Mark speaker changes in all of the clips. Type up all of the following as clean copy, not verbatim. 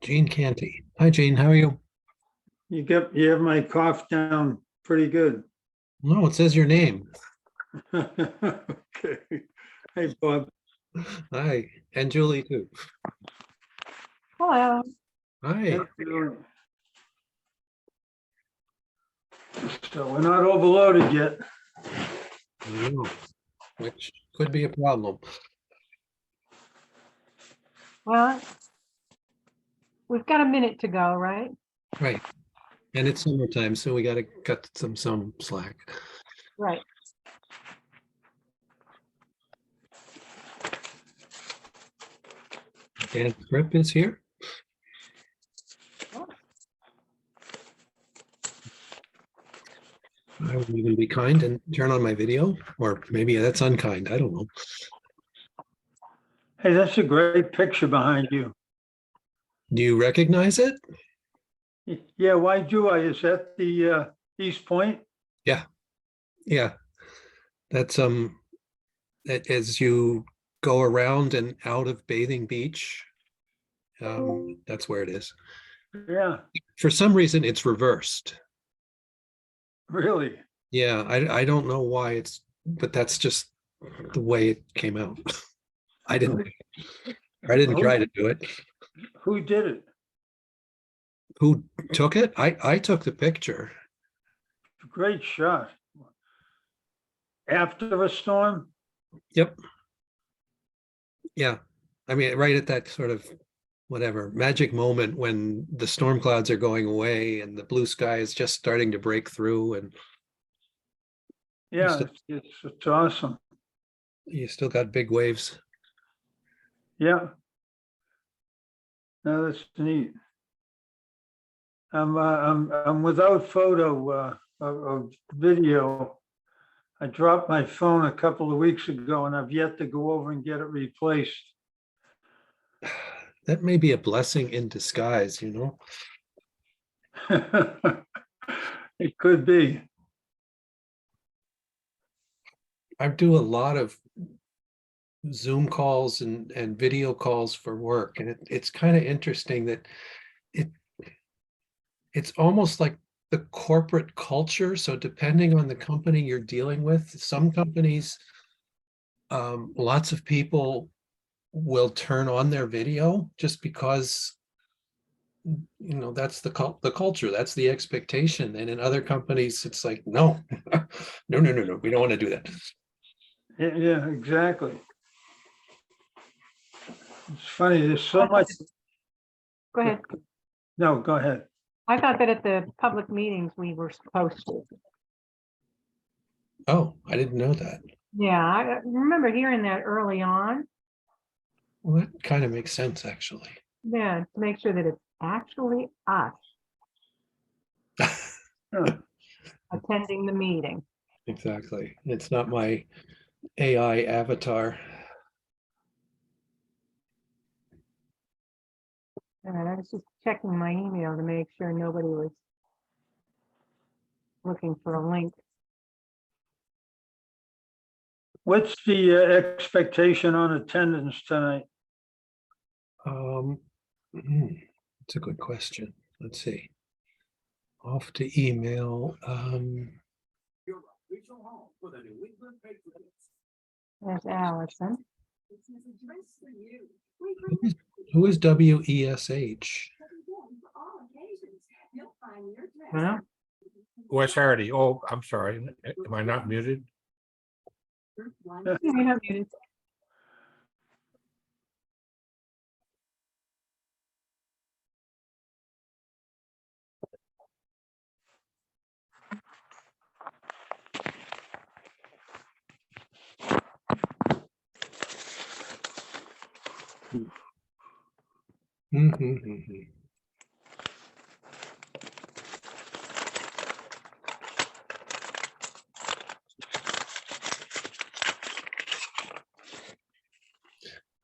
Speaker 1: Gene Canty. Hi, Gene. How are you?
Speaker 2: You have my cough down pretty good.
Speaker 1: No, it says your name.
Speaker 2: Okay. Hey, Bob.
Speaker 1: Hi, and Julie too.
Speaker 3: Hello.
Speaker 1: Hi.
Speaker 2: So we're not overloaded yet.
Speaker 1: No, which could be a problem.
Speaker 3: Well, we've got a minute to go, right?
Speaker 1: Right. And it's summertime, so we got to cut some slack.
Speaker 3: Right.
Speaker 1: Dan Fripp is here. I will even be kind and turn on my video, or maybe that's unkind. I don't know.
Speaker 2: Hey, that's a great picture behind you.
Speaker 1: Do you recognize it?
Speaker 2: Yeah, why do I? Is that the East Point?
Speaker 1: Yeah. That's as you go around and out of Bathing Beach, that's where it is.
Speaker 2: Yeah,
Speaker 1: For some reason, it's reversed.
Speaker 2: really.
Speaker 1: Yeah, I don't know why but that's just the way it came out. I didn't try to do it.
Speaker 2: Who did it?
Speaker 1: Who took it? I took the picture.
Speaker 2: Great shot. After a storm?
Speaker 1: Yep. Yeah. I mean, right at that sort of whatever magic moment when the storm clouds are going away and the blue sky is just starting to break through, and
Speaker 2: Yeah, it's awesome.
Speaker 1: you still got big waves.
Speaker 2: Yeah. No, that's neat. I'm without photo of video. I dropped my phone a couple of weeks ago and I've yet to go over and get it replaced.
Speaker 1: That may be a blessing in disguise, you know?
Speaker 2: It could be.
Speaker 1: I do a lot of Zoom calls and video calls for work, and it's kind of interesting that it it's almost like the corporate culture. So depending on the company you're dealing with, some companies, lots of people will turn on their video just because that's the culture, that's the expectation. And in other companies, it's like, no, no, we don't want to do that.
Speaker 2: Yeah, exactly. It's funny, there's so much.
Speaker 3: Go ahead.
Speaker 2: No, go ahead.
Speaker 3: I thought that at the public meetings we were supposed to.
Speaker 1: Oh, I didn't know that.
Speaker 3: Yeah, I remember hearing that early on.
Speaker 1: Well, that kind of makes sense, actually.
Speaker 3: Yeah, to make sure that it's actually us attending the meeting.
Speaker 1: Exactly. It's not my AI avatar.
Speaker 3: All right, I was just checking my email to make sure nobody was looking for a link.
Speaker 2: What's the expectation on attendance tonight?
Speaker 1: Um, It's a good question. Let's see. Off to email.
Speaker 3: There's Allison.
Speaker 1: Who is WESH?
Speaker 3: Huh?
Speaker 4: Wes Hardy. Oh, I'm sorry. Am I not muted?
Speaker 3: Yeah, you're not muted.
Speaker 1: Mhm.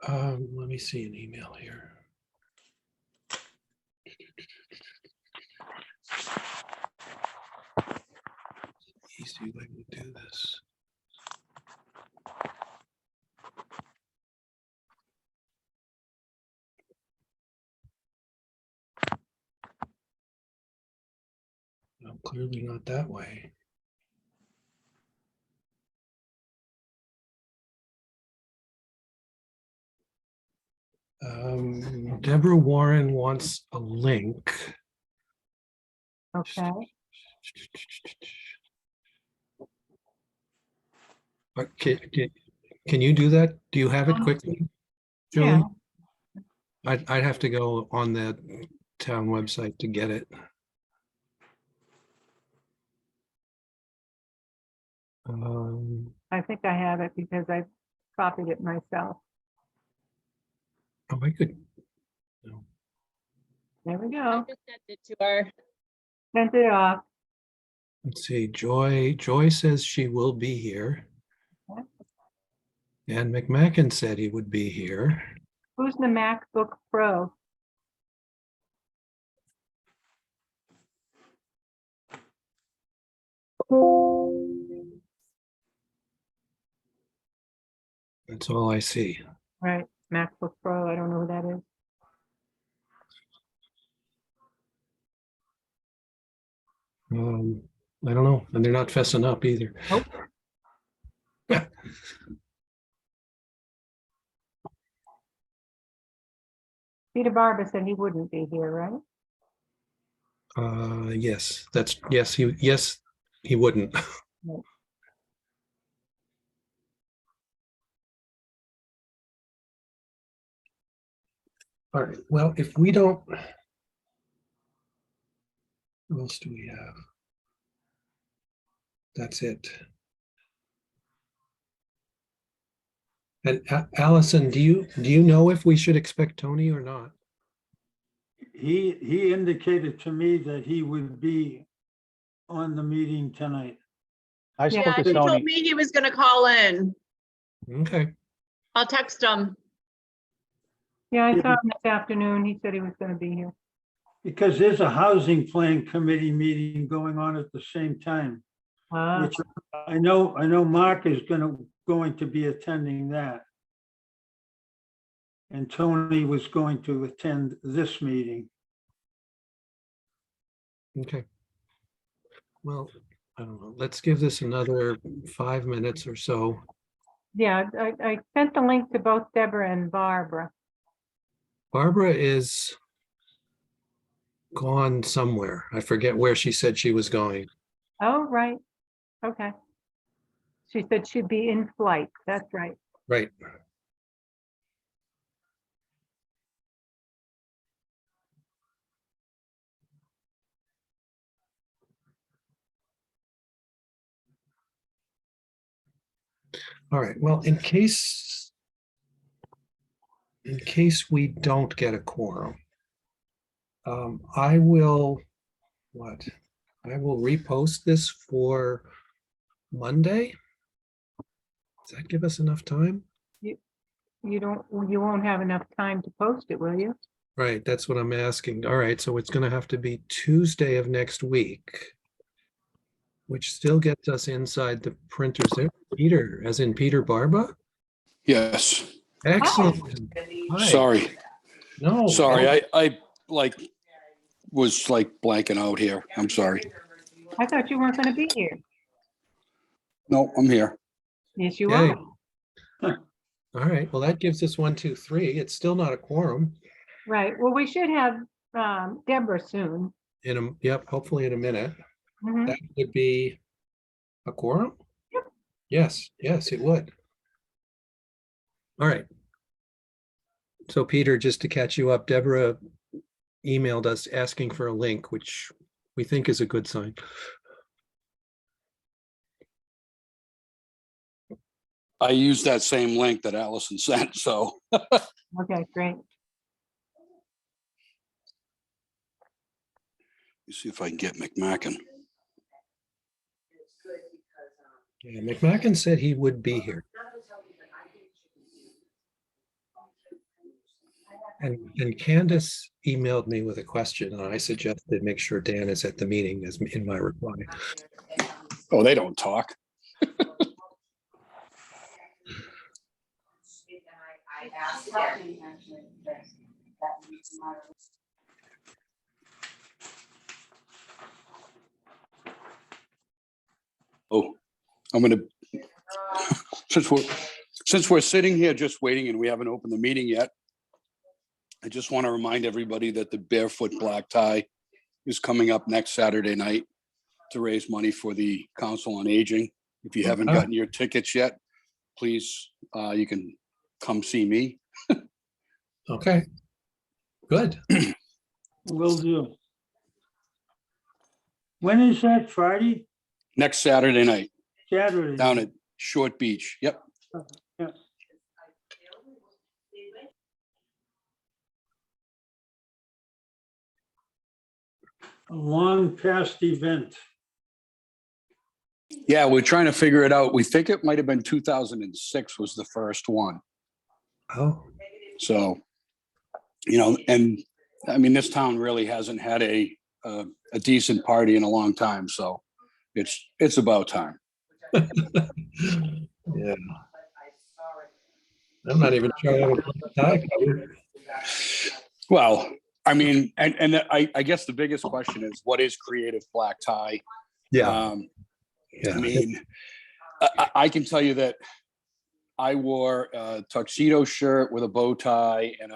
Speaker 1: Let me see an email here. Easy way to do this. No, clearly not that way. Deborah Warren wants a link.
Speaker 3: Okay.
Speaker 1: But can you do that? Do you have it quickly, Julie? I'd have to go on that town website to get it.
Speaker 3: I think I have it because I copied it myself.
Speaker 1: Oh, I could. No.
Speaker 3: There we
Speaker 5: I
Speaker 3: go.
Speaker 5: just sent it to her.
Speaker 3: Sent it off.
Speaker 1: Let's see. Joy says she will be here. And McMacken said he would be here.
Speaker 3: Who's the MacBook Pro?
Speaker 1: That's all I see.
Speaker 3: Right, MacBook Pro. I don't know who that is.
Speaker 1: I don't know, and they're not fessing up either.
Speaker 3: Nope. Peter Barber said he wouldn't be here, right?
Speaker 1: Yes, he wouldn't.
Speaker 3: Right.
Speaker 1: All right, well, if we don't, what else do we have? That's it. And Allison, do you know if we should expect Tony or not?
Speaker 2: He indicated to me that he would be on the meeting tonight.
Speaker 6: I
Speaker 3: Yeah,
Speaker 6: spoke
Speaker 5: Yeah,
Speaker 6: to
Speaker 5: he told
Speaker 6: Tony.
Speaker 5: me he was gonna call in.
Speaker 1: Okay,
Speaker 5: I'll text him.
Speaker 3: Yeah, I saw him this afternoon. He said he was going to be here.
Speaker 2: Because there's a housing plan committee meeting going on at the same time,
Speaker 3: Ah,
Speaker 2: which I know Mark is going to be attending that. And Tony was going to attend this meeting.
Speaker 1: okay. Well, I don't know. Let's give this another 5 minutes or so.
Speaker 3: yeah, I sent the link to both Deborah and Barbara.
Speaker 1: Barbara is gone somewhere. I forget where she said she was going.
Speaker 3: Oh, right. Okay. She said she'd be in flight. That's right.
Speaker 1: Right. All right, well, in case we don't get a quorum, I will repost this for Monday. Does that give us enough time?
Speaker 3: You won't have enough time to post it, will you?
Speaker 1: Right, that's what I'm asking. All right, so it's gonna have to be Tuesday of next week, which still gets us inside the printers there. Peter, as in Peter Barba?
Speaker 7: Yes,
Speaker 1: Excellent. Hi.
Speaker 7: sorry,
Speaker 1: No.
Speaker 7: sorry. I like
Speaker 6: was like blanking out here. I'm sorry.
Speaker 3: I thought you weren't going to be here.
Speaker 6: No, I'm here.
Speaker 3: Yes, you
Speaker 1: Okay.
Speaker 3: are.
Speaker 1: All right, well, that gives us 1, 2, 3. It's still not a quorum.
Speaker 3: Right. Well, we should have Deborah soon.
Speaker 1: Yep, hopefully in a minute.
Speaker 3: Mhm.
Speaker 1: That would be a quorum?
Speaker 3: Yep.
Speaker 1: Yes, yes, it would. All right. So Peter, just to catch you up, Deborah emailed us asking for a link, which we think is a good sign.
Speaker 6: I used that same link that Allison sent, so.
Speaker 3: Okay, great.
Speaker 6: Let's see if I can get McMacken.
Speaker 1: Yeah, McMacken said he would be here. And Candace emailed me with a question, and I suggested make sure Dan is at the meeting as in my reply.
Speaker 6: Oh, they don't talk. Oh, I'm gonna, since we're sitting here just waiting and we haven't opened the meeting yet, I just want to remind everybody that the Barefoot Black Tie is coming up next Saturday night to raise money for the Council on Aging. If you haven't gotten your tickets yet, please, you can come see me.
Speaker 1: Okay, good.
Speaker 2: Will do. When is that? Friday?
Speaker 6: Next Saturday night
Speaker 2: Saturday?
Speaker 6: down at Short Beach. Yep.
Speaker 2: Yeah. A long past event.
Speaker 6: Yeah, we're trying to figure it out. We think it might have been 2006 was the first one.
Speaker 1: Oh,
Speaker 6: So, and I mean, this town really hasn't had a decent party in a long time. So it's about time.
Speaker 1: yeah. I'm not even sure I have a black tie covered.
Speaker 6: Well, I mean, and I guess the biggest question is, what is creative black tie?
Speaker 1: Yeah, yeah.
Speaker 6: I mean, I can tell you that I wore a tuxedo shirt with a bow tie and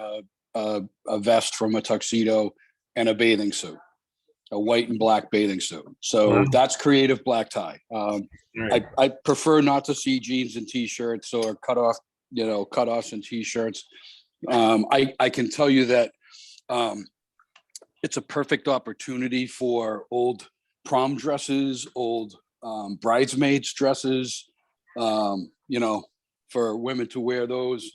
Speaker 6: a vest from a tuxedo and a bathing suit, a white and black bathing suit. So
Speaker 1: Wow.
Speaker 6: that's creative black tie.
Speaker 1: Right.
Speaker 6: I prefer not to see jeans and t-shirts or cutoffs and t-shirts. I can tell you that it's a perfect opportunity for old prom dresses, old bridesmaids dresses, for women to wear those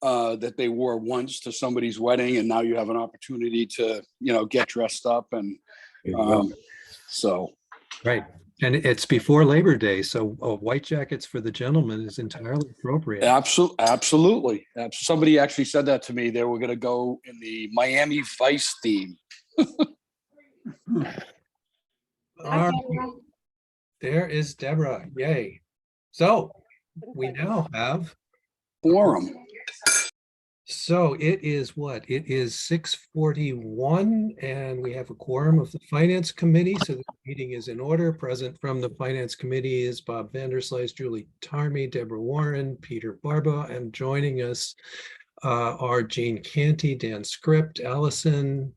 Speaker 6: that they wore once to somebody's wedding, and now you have an opportunity to get dressed up, and so
Speaker 1: Right. And it's before Labor Day, so white jackets for the gentleman is entirely appropriate.
Speaker 6: absolutely. Somebody actually said that to me. They were going to go in the Miami Vice theme.
Speaker 1: All right. There is Deborah. Yay. So we now have,
Speaker 6: Forum.
Speaker 1: so it is what? It is 6:41 and we have a quorum of the Finance Committee. So the meeting is in order. Present from the Finance Committee is Bob Vanderslice, Julie Tarmy, Deborah Warren, Peter Barba, and joining us are Jean Canty, Dan Script, Allison,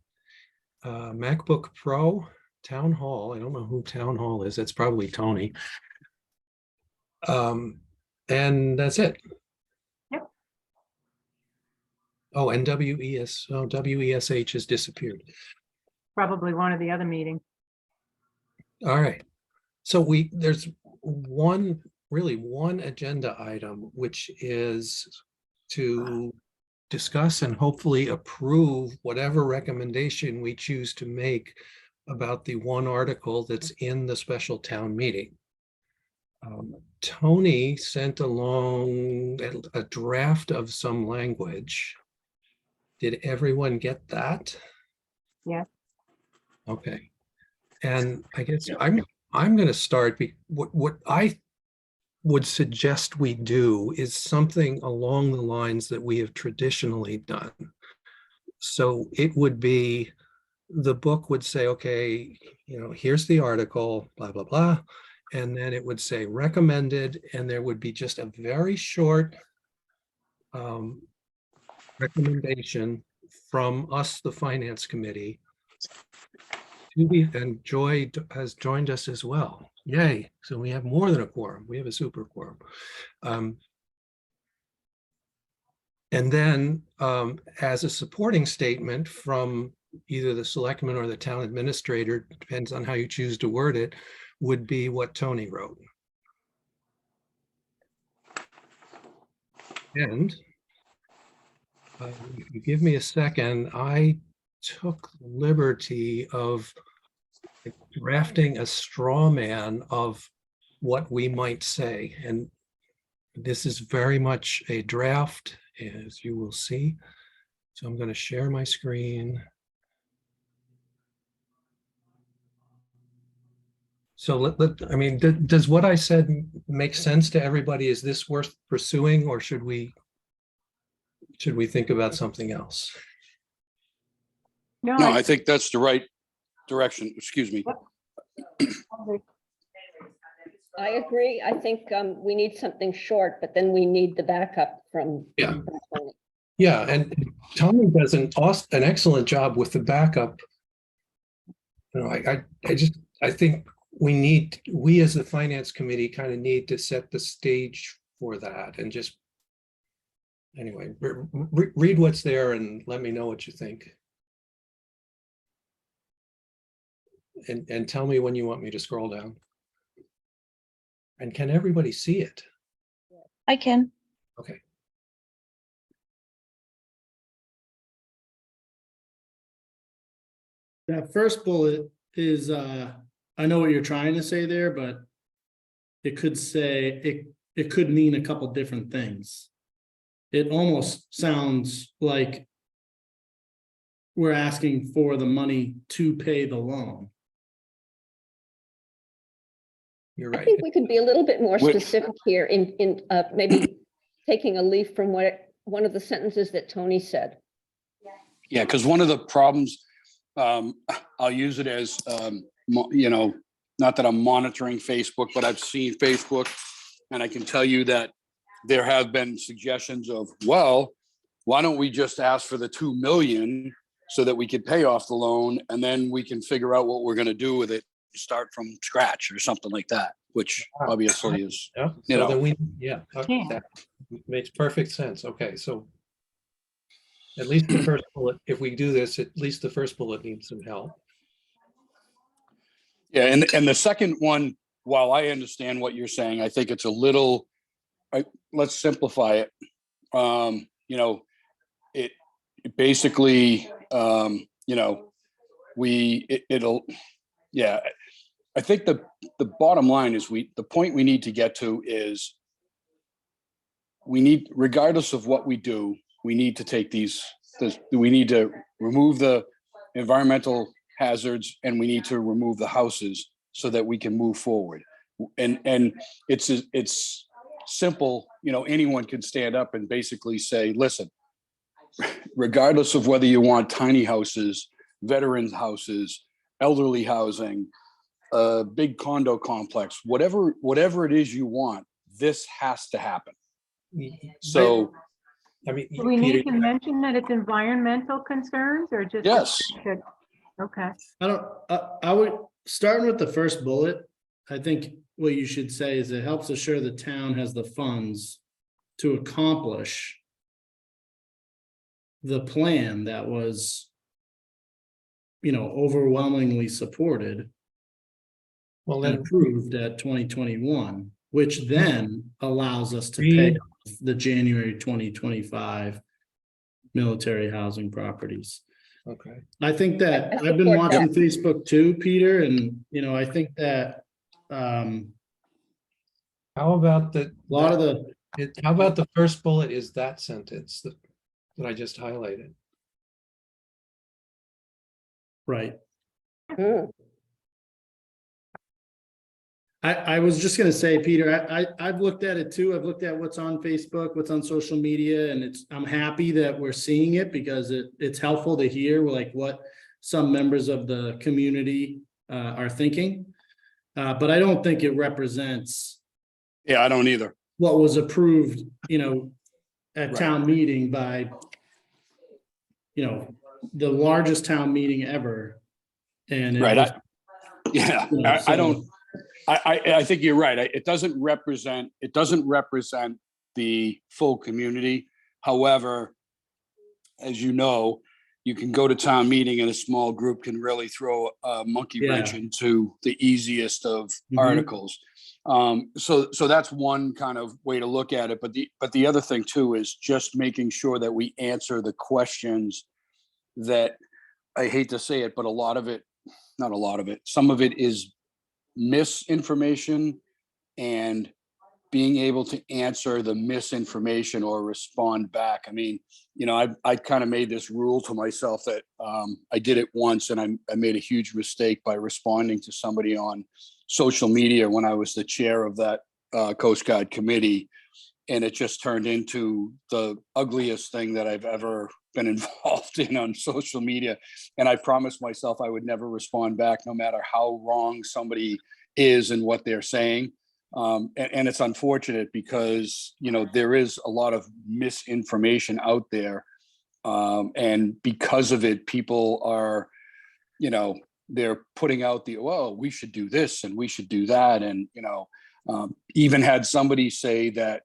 Speaker 1: MacBook Pro, Town Hall. I don't know who Town Hall is. That's probably Tony. And that's it.
Speaker 3: Yep.
Speaker 1: Oh, and WESH has disappeared.
Speaker 3: Probably one of the other meetings.
Speaker 1: All right. So there's really one agenda item, which is to discuss and hopefully approve whatever recommendation we choose to make about the one article that's in the special town meeting. Tony sent along a draft of some language. Did everyone get that?
Speaker 3: Yes.
Speaker 1: Okay. And I guess I'm going to start. What I would suggest we do is something along the lines that we have traditionally done. So it would be the book would say, okay, here's the article, blah, blah, blah. And then it would say recommended, and there would be just a very short recommendation from us, the Finance Committee. And Joy has joined us as well. Yay. So we have more than a quorum. We have a super quorum. And then as a supporting statement from either the selectman or the town administrator, depends on how you choose to word it, would be what Tony wrote. And if you give me a second, I took the liberty of drafting a straw man of what we might say. And this is very much a draft, as you will see. So I'm going to share my screen. So does what I said make sense to everybody? Is this worth pursuing, or should we think about something else?
Speaker 3: No,
Speaker 6: No, I think that's the right direction. Excuse me.
Speaker 7: I agree. I think we need something short, but then we need the backup from.
Speaker 1: Yeah.
Speaker 7: from Tony.
Speaker 1: Yeah, and Tommy does an excellent job with the backup. I think we as the Finance Committee kind of need to set the stage for that, and just anyway, read what's there and let me know what you think. And tell me when you want me to scroll down. And can everybody see it?
Speaker 8: I can.
Speaker 1: Okay.
Speaker 9: That first bullet is, I know what you're trying to say there, but it could say, it could mean a couple different things. It almost sounds like we're asking for the money to pay the loan.
Speaker 1: You're
Speaker 7: I
Speaker 1: right.
Speaker 7: think we could be a little bit more
Speaker 6: Which-
Speaker 7: specific here in maybe taking a leaf from one of the sentences that Tony said.
Speaker 6: Yeah, because one of the problems, I'll use it as, not that I'm monitoring Facebook, but I've seen Facebook, and I can tell you that there have been suggestions of, well, why don't we just ask for the 2 million so that we could pay off the loan, and then we can figure out what we're going to do with it, start from scratch or something like that, which obviously is,
Speaker 1: Yeah.
Speaker 6: you
Speaker 1: So
Speaker 6: know.
Speaker 1: then okay,
Speaker 3: Yeah.
Speaker 1: that makes perfect sense. Okay, so at least the first bullet, if we do this, at least the first bullet needs some help.
Speaker 6: Yeah, and the second one, while I understand what you're saying, I think it's a little, let's simplify it. It basically, I think the bottom line is the point we need to get to is regardless of what we do, we need to take we need to remove the environmental hazards, and we need to remove the houses so that we can move forward. And it's simple, anyone can stand up and basically say, listen, regardless of whether you want tiny houses, veterans houses, elderly housing, a big condo complex, whatever it is you want, this has to happen. So,
Speaker 1: I mean,
Speaker 3: do we
Speaker 1: Peter,
Speaker 3: need to mention that it's environmental concerns or just?
Speaker 6: yes,
Speaker 3: Okay,
Speaker 9: I would, starting with the first bullet, I think what you should say is it helps assure the town has the funds to accomplish the plan that was, overwhelmingly supported
Speaker 1: well
Speaker 9: and
Speaker 1: then,
Speaker 9: approved at 2021, which then allows us to pay off the January 2025 military housing properties.
Speaker 1: okay.
Speaker 9: I think that
Speaker 7: I
Speaker 9: I've been
Speaker 7: support
Speaker 9: watching Facebook too, Peter, and I think that
Speaker 1: How about how about the first bullet is that sentence that I just highlighted?
Speaker 9: right.
Speaker 7: Mm.
Speaker 9: I was just gonna say, Peter, I've looked at it too. I've looked at what's on Facebook, what's on social media, and I'm happy that we're seeing it because it's helpful to hear like what some members of the community are thinking. But I don't think it represents
Speaker 6: Yeah, I don't either.
Speaker 9: what was approved, at
Speaker 6: Right.
Speaker 9: town meeting by, the largest town meeting ever. And it
Speaker 6: Right.
Speaker 9: was,
Speaker 6: Yeah,
Speaker 9: I
Speaker 6: I don't, I think you're right. It doesn't represent the full community. However, as you know, you can go to town meeting and a small group can really throw a monkey wrench
Speaker 9: Yeah.
Speaker 6: into the easiest of
Speaker 9: Mhm.
Speaker 6: articles. So that's one kind of way to look at it. But the other thing too is just making sure that we answer the questions that, I hate to say it, but not a lot of it, some of it is misinformation, and being able to answer the misinformation or respond back. I mean, I kind of made this rule to myself that I did it once, and I made a huge mistake by responding to somebody on social media when I was the chair of that Coast Guard committee. And it just turned into the ugliest thing that I've ever been involved in on social media. And I promised myself I would never respond back, no matter how wrong somebody is and what they're saying. And it's unfortunate because, there is a lot of misinformation out there. And because of it, people are, they're putting out we should do this and we should do that. And, even had somebody say that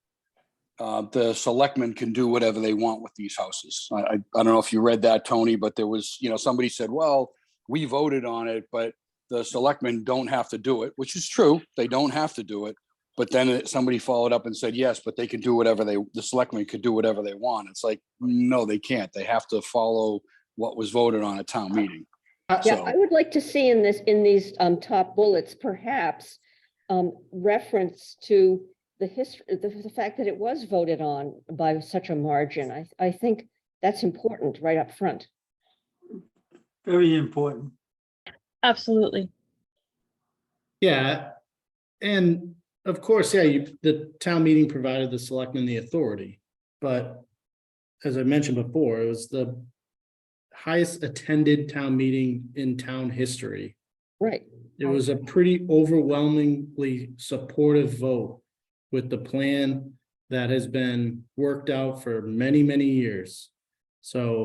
Speaker 6: the selectmen can do whatever they want with these houses. I don't know if you read that, Tony, but there was, somebody said, well, we voted on it, but the selectmen don't have to do it, which is true. They don't have to do it. But then somebody followed up and said, yes, but they can do whatever the selectmen could do whatever they want. It's like, no, they can't. They have to follow what was voted on at town meeting.
Speaker 7: Yeah, I would like to see in these top bullets, perhaps, reference to the history, the fact that it was voted on by such a margin. I think that's important right up front.
Speaker 2: Very important.
Speaker 8: Absolutely.
Speaker 9: yeah. And of course, the town meeting provided the selectmen the authority, but as I mentioned before, it was the highest attended town meeting in town history.
Speaker 7: Right.
Speaker 9: It was a pretty overwhelmingly supportive vote with the plan that has been worked out for many, many years. So,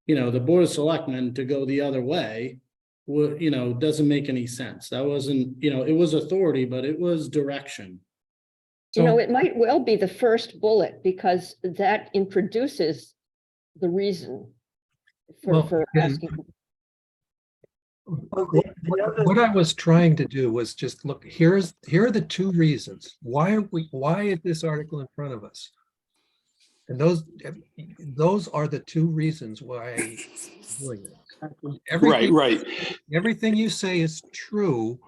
Speaker 9: the Board of Selectmen to go the other way, doesn't make any sense. That wasn't, it was authority, but it was direction.
Speaker 7: It might well be the first bullet because that introduces the reason for asking.
Speaker 1: What I was trying to do was just look, here are the two reasons. Why is this article in front of us? And those are the two reasons why I'm doing it.
Speaker 6: Right.
Speaker 1: Everything you say is true,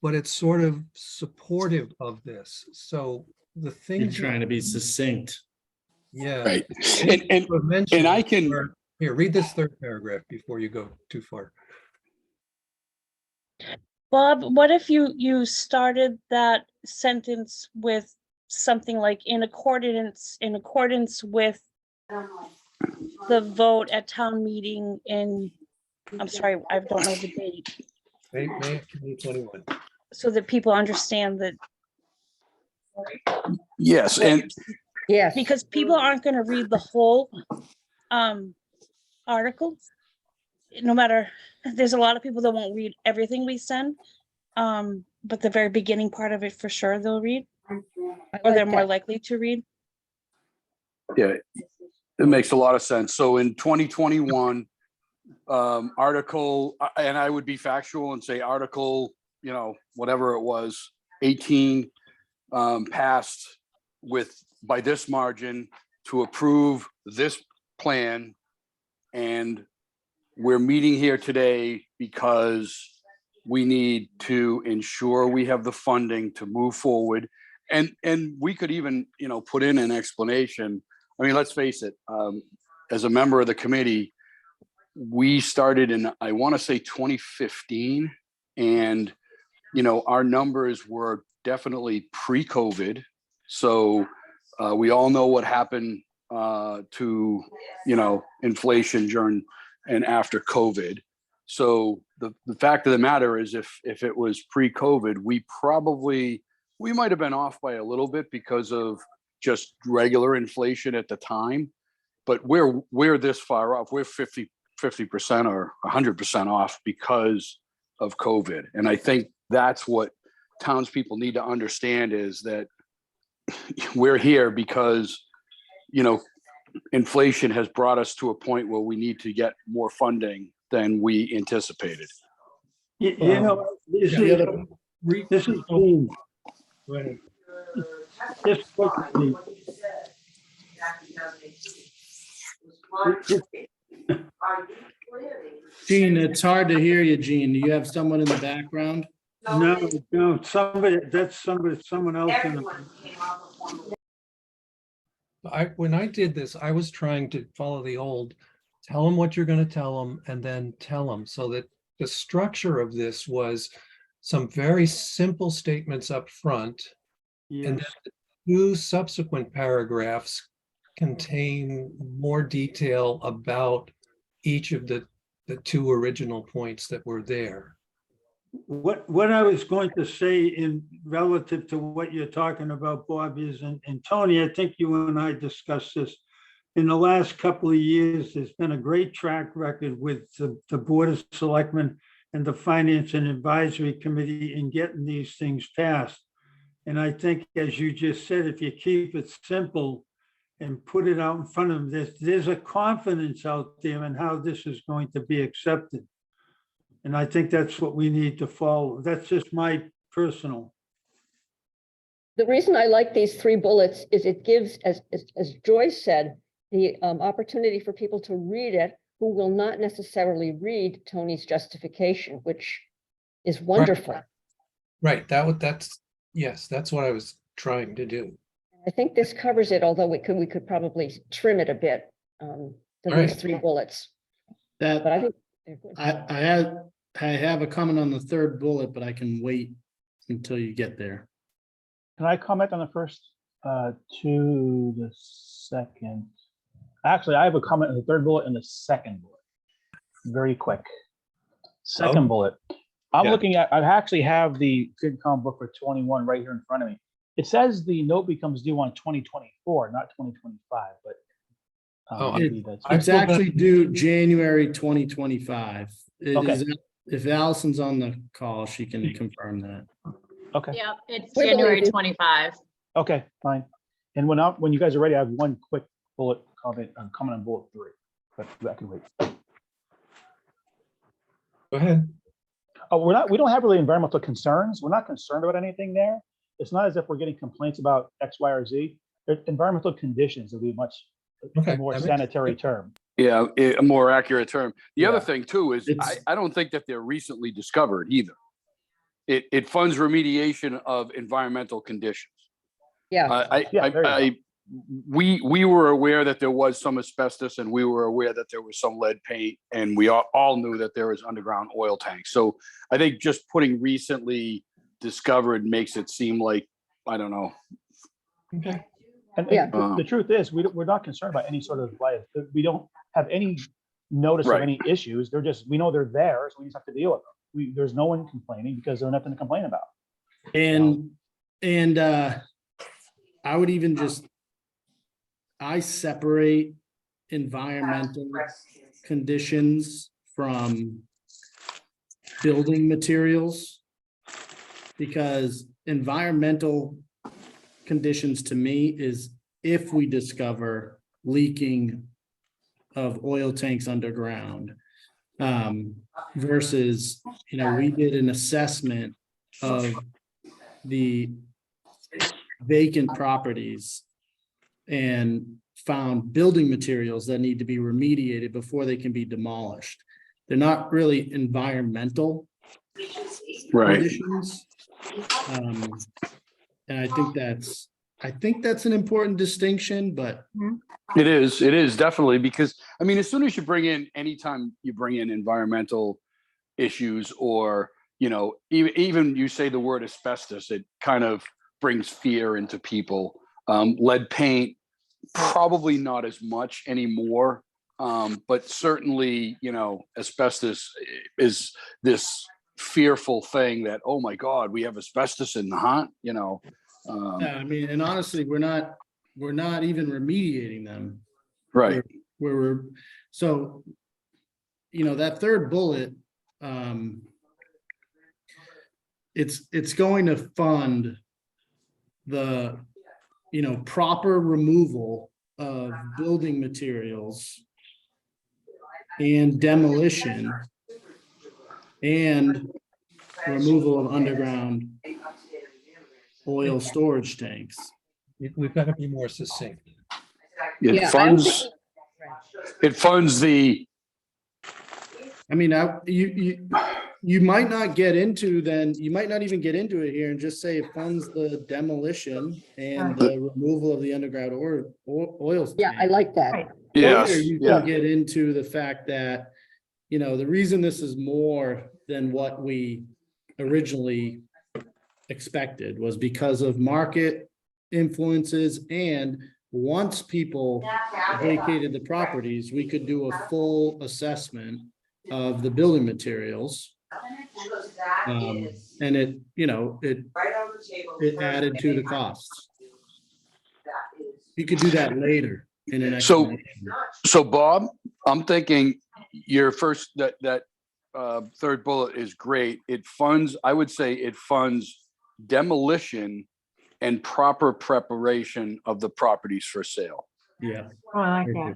Speaker 1: but it's sort of supportive of this. So the
Speaker 9: You're
Speaker 1: things
Speaker 9: trying to be succinct.
Speaker 1: yeah.
Speaker 6: Right.
Speaker 1: And
Speaker 6: I can,
Speaker 1: here, read this third paragraph before you go too far.
Speaker 8: Bob, what if you started that sentence with something like in accordance with the vote at town meeting in, I'm sorry, I don't know the date,
Speaker 1: May of 2021.
Speaker 8: so that people understand that,
Speaker 6: yes, and
Speaker 7: Yes.
Speaker 8: because people aren't going to read the whole article. No matter, there's a lot of people that won't read everything we send, but the very beginning part of it for sure they'll read, or they're more likely to read.
Speaker 6: yeah, it makes a lot of sense. So in 2021, article, and I would be factual and say article, whatever it was, 18 passed by this margin to approve this plan. And we're meeting here today because we need to ensure we have the funding to move forward. And we could even, put in an explanation. I mean, let's face it, as a member of the committee, we started in, I want to say 2015, and, our numbers were definitely pre-COVID. So we all know what happened to, inflation during and after COVID. So the fact of the matter is, if it was pre-COVID, we might have been off by a little bit because of just regular inflation at the time. But we're this far off. We're 50% or 100% off because of COVID. And I think that's what townspeople need to understand, is that we're here because, inflation has brought us to a point where we need to get more funding than we anticipated.
Speaker 2: You
Speaker 1: Well,
Speaker 2: know, this
Speaker 1: the
Speaker 2: is,
Speaker 1: other-
Speaker 2: this is Gene.
Speaker 1: Go ahead.
Speaker 2: Just quickly.
Speaker 9: Gene, it's hard to hear you, Gene. Do you have someone in the background?
Speaker 2: No, someone else in the.
Speaker 1: When I did this, I was trying to follow the old, tell them what you're going to tell them and then tell them, so that the structure of this was some very simple statements up front, and
Speaker 2: Yes.
Speaker 1: then the 2 subsequent paragraphs contain more detail about each of the 2 original points that were there.
Speaker 2: What I was going to say in relative to what you're talking about, Bob, is, and Tony, I think you and I discussed this. In the last couple of years, there's been a great track record with the Board of Selectmen and the Finance and Advisory Committee in getting these things passed. And I think, as you just said, if you keep it simple and put it out in front of them, there's a confidence out there in how this is going to be accepted. And I think that's what we need to follow. That's just my personal.
Speaker 7: The reason I like these 3 bullets is it gives, as Joyce said, the opportunity for people to read it who will not necessarily read Tony's justification, which is wonderful.
Speaker 1: Right, yes, that's what I was trying to do.
Speaker 7: I think this covers it, although we could probably trim it a bit, to these
Speaker 1: Right.
Speaker 7: 3 bullets.
Speaker 9: That,
Speaker 7: But I think they're good.
Speaker 9: I have a comment on the 3rd bullet, but I can wait until you get there.
Speaker 10: Can I comment on the first to the second? Actually, I have a comment on the 3rd bullet and the 2nd bullet. Very quick. Second bullet. I'm
Speaker 1: Yeah.
Speaker 10: looking at, I actually have the FinCom book for 21 right here in front of me. It says the note becomes due on 2024, not 2025, but maybe that's.
Speaker 1: I
Speaker 9: It's
Speaker 1: still got-
Speaker 9: actually due January 2025.
Speaker 10: Okay.
Speaker 9: If Allison's on the call, she can confirm that.
Speaker 10: Okay,
Speaker 5: Yeah, it's
Speaker 7: We believe
Speaker 5: January
Speaker 7: you.
Speaker 5: 25.
Speaker 10: okay, fine. And when you guys are ready, I have one quick bullet comment on bullet 3, but that can wait.
Speaker 1: Go ahead.
Speaker 10: Oh, we don't have really environmental concerns. We're not concerned about anything there. It's not as if we're getting complaints about X, Y, or Z. Environmental conditions would be much
Speaker 1: Okay,
Speaker 10: more
Speaker 1: that makes-
Speaker 10: sanitary term.
Speaker 6: Yeah, a more accurate term. The other
Speaker 10: Yeah.
Speaker 6: thing too is
Speaker 9: It's-
Speaker 6: I don't think that they're recently discovered either. It funds remediation of environmental conditions.
Speaker 7: Yeah,
Speaker 10: Yeah, there you
Speaker 6: We were aware that there was some asbestos, and we were aware that there was some lead paint, and we all knew that there was underground oil tanks. So I think just putting recently discovered makes it seem like, I don't know.
Speaker 1: Okay.
Speaker 10: And
Speaker 7: Yeah.
Speaker 10: the truth is, we're not concerned about any sort of liability. We don't have any notice of
Speaker 6: Right.
Speaker 10: any issues. They're just, we know they're there, so we just have to deal with them. There's no one complaining because there's nothing to complain about.
Speaker 9: And I would even just, I separate environmental conditions from building materials. Because environmental conditions to me is if we discover leaking of oil tanks underground. Versus, we did an assessment of the vacant properties and found building materials that need to be remediated before they can be demolished. They're not really environmental conditions. And I think that's an important distinction, but
Speaker 6: It is definitely, because I mean, as soon as you bring in, anytime you bring in environmental issues, or, even you say the word asbestos, it kind of brings fear into people. Lead paint, probably not as much anymore. But certainly, asbestos is this fearful thing that, oh my God, we have asbestos in Nahant,
Speaker 9: Yeah, I mean, and honestly, we're not even remediating them.
Speaker 6: right.
Speaker 9: We're so, that third bullet, it's going to fund the, proper removal of building materials and demolition and removal of underground oil storage tanks.
Speaker 1: We've got to be more succinct.
Speaker 6: It
Speaker 7: Yeah, I don't think-
Speaker 6: funds the,
Speaker 9: I mean, you might not get into you might not even get into it here and just say it funds the demolition and the removal of the underground oil.
Speaker 7: Yeah, I like that.
Speaker 3: Right.
Speaker 6: yes,
Speaker 9: Or you
Speaker 6: yeah,
Speaker 9: can get into the fact that, the reason this is more than what we originally expected was because of market influences, and once people vacated the properties, we could do a full assessment of the building materials. And it added to the costs. You could do that later in an
Speaker 6: So-
Speaker 9: explanation.
Speaker 6: so Bob, I'm thinking your first, that third bullet is great. I would say it funds demolition and proper preparation of the properties for sale,
Speaker 9: Yeah.
Speaker 3: Oh, I like that.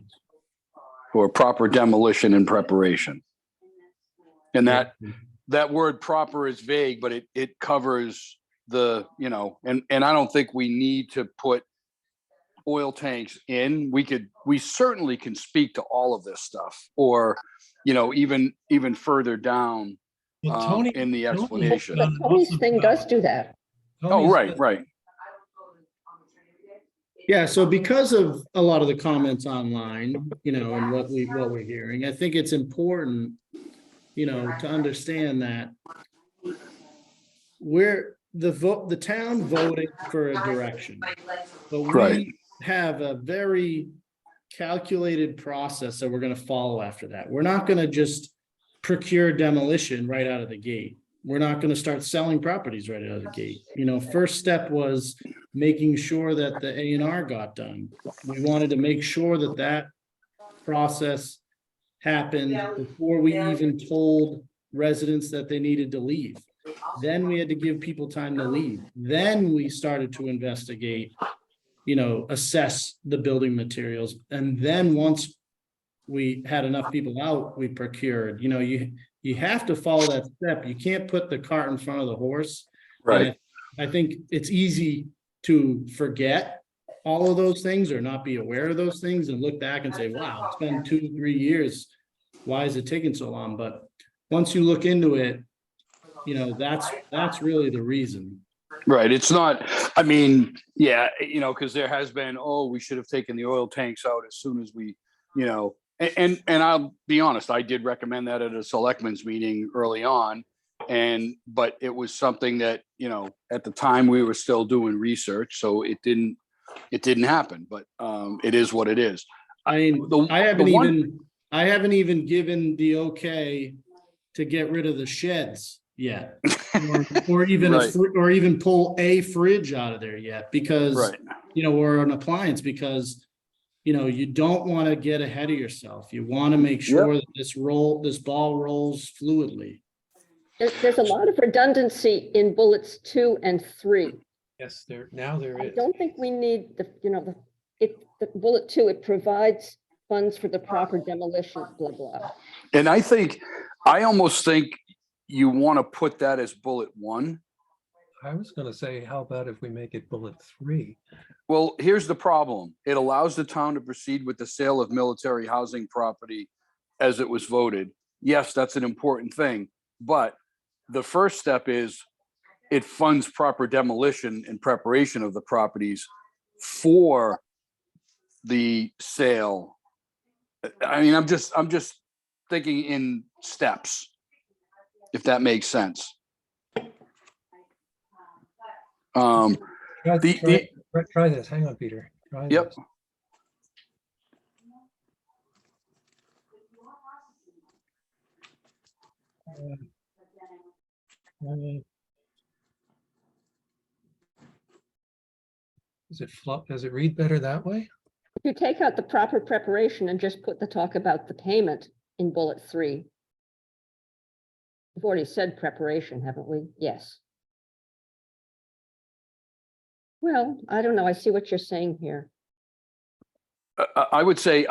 Speaker 6: or proper demolition and preparation. And that word proper is vague, but it covers the, and I don't think we need to put oil tanks in. We certainly can speak to all of this stuff, or, even further down
Speaker 1: Well, Tony.
Speaker 6: in the
Speaker 1: Tony-
Speaker 6: explanation.
Speaker 7: But Tony's thing does do that.
Speaker 6: Oh,
Speaker 1: Tony's
Speaker 6: right,
Speaker 1: got-
Speaker 6: right.
Speaker 9: Yeah, so because of a lot of the comments online, and what we're hearing, I think it's important, to understand that the town voted for a direction, but
Speaker 6: Right.
Speaker 9: we have a very calculated process that we're gonna follow after that. We're not gonna just procure demolition right out of the gate. We're not gonna start selling properties right out of the gate. First step was making sure that the A&R got done. We wanted to make sure that process happened before we even told residents that they needed to leave. Then we had to give people time to leave. Then we started to investigate, assess the building materials. And then once we had enough people out, we procured. You have to follow that step. You can't put the cart in front of the horse.
Speaker 6: Right.
Speaker 9: And I think it's easy to forget all of those things or not be aware of those things and look back and say, wow, it's been 2-3 years. Why is it taking so long? But once you look into it, that's really the reason.
Speaker 6: Right. It's not, I mean, yeah, because there has been, we should have taken the oil tanks out as soon as we, and I'll be honest, I did recommend that at a selectmen's meeting early on. But it was something that, at the time we were still doing research, so it didn't happen, but it is what it is.
Speaker 9: I mean, I haven't even given the okay to get rid of the sheds yet. Or even
Speaker 6: Right.
Speaker 9: or even pull a fridge out of there yet, because
Speaker 6: Right.
Speaker 9: or an appliance, because you don't want to get ahead of yourself. You want to make sure that this ball rolls fluidly.
Speaker 7: There's a lot of redundancy in bullets 2 and 3.
Speaker 1: Yes, there
Speaker 7: I
Speaker 1: is.
Speaker 7: don't think we need the bullet 2, it provides funds for the proper demolition, blah, blah.
Speaker 6: And I almost think you want to put that as bullet 1.
Speaker 1: I was gonna say, how about if we make it bullet 3?
Speaker 6: Well, here's the problem. It allows the town to proceed with the sale of military housing property as it was voted. Yes, that's an important thing, but the first step is it funds proper demolition and preparation of the properties for the sale. I mean, I'm just thinking in steps, if that makes sense.
Speaker 1: Try this. Hang on, Peter. Try
Speaker 6: Yep.
Speaker 1: this. Does it read better that way?
Speaker 7: If you take out the proper preparation and just put the talk about the payment in bullet 3. We've already said preparation, haven't we? Yes. Well, I don't know. I see what you're saying here.
Speaker 6: I would say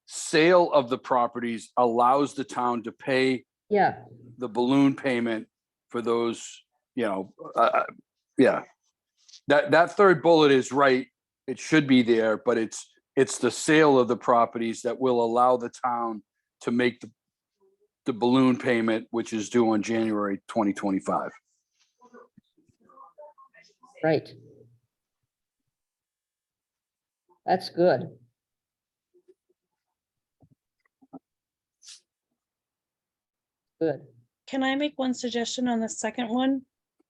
Speaker 6: sale of the properties allows the town to pay
Speaker 7: Yeah,
Speaker 6: the balloon payment for those, yeah. That third bullet is right. It should be there, but it's the sale of the properties that will allow the town to make the balloon payment, which is due on January 2025.
Speaker 7: right. That's good. Good.
Speaker 8: Can I make one suggestion on the second one?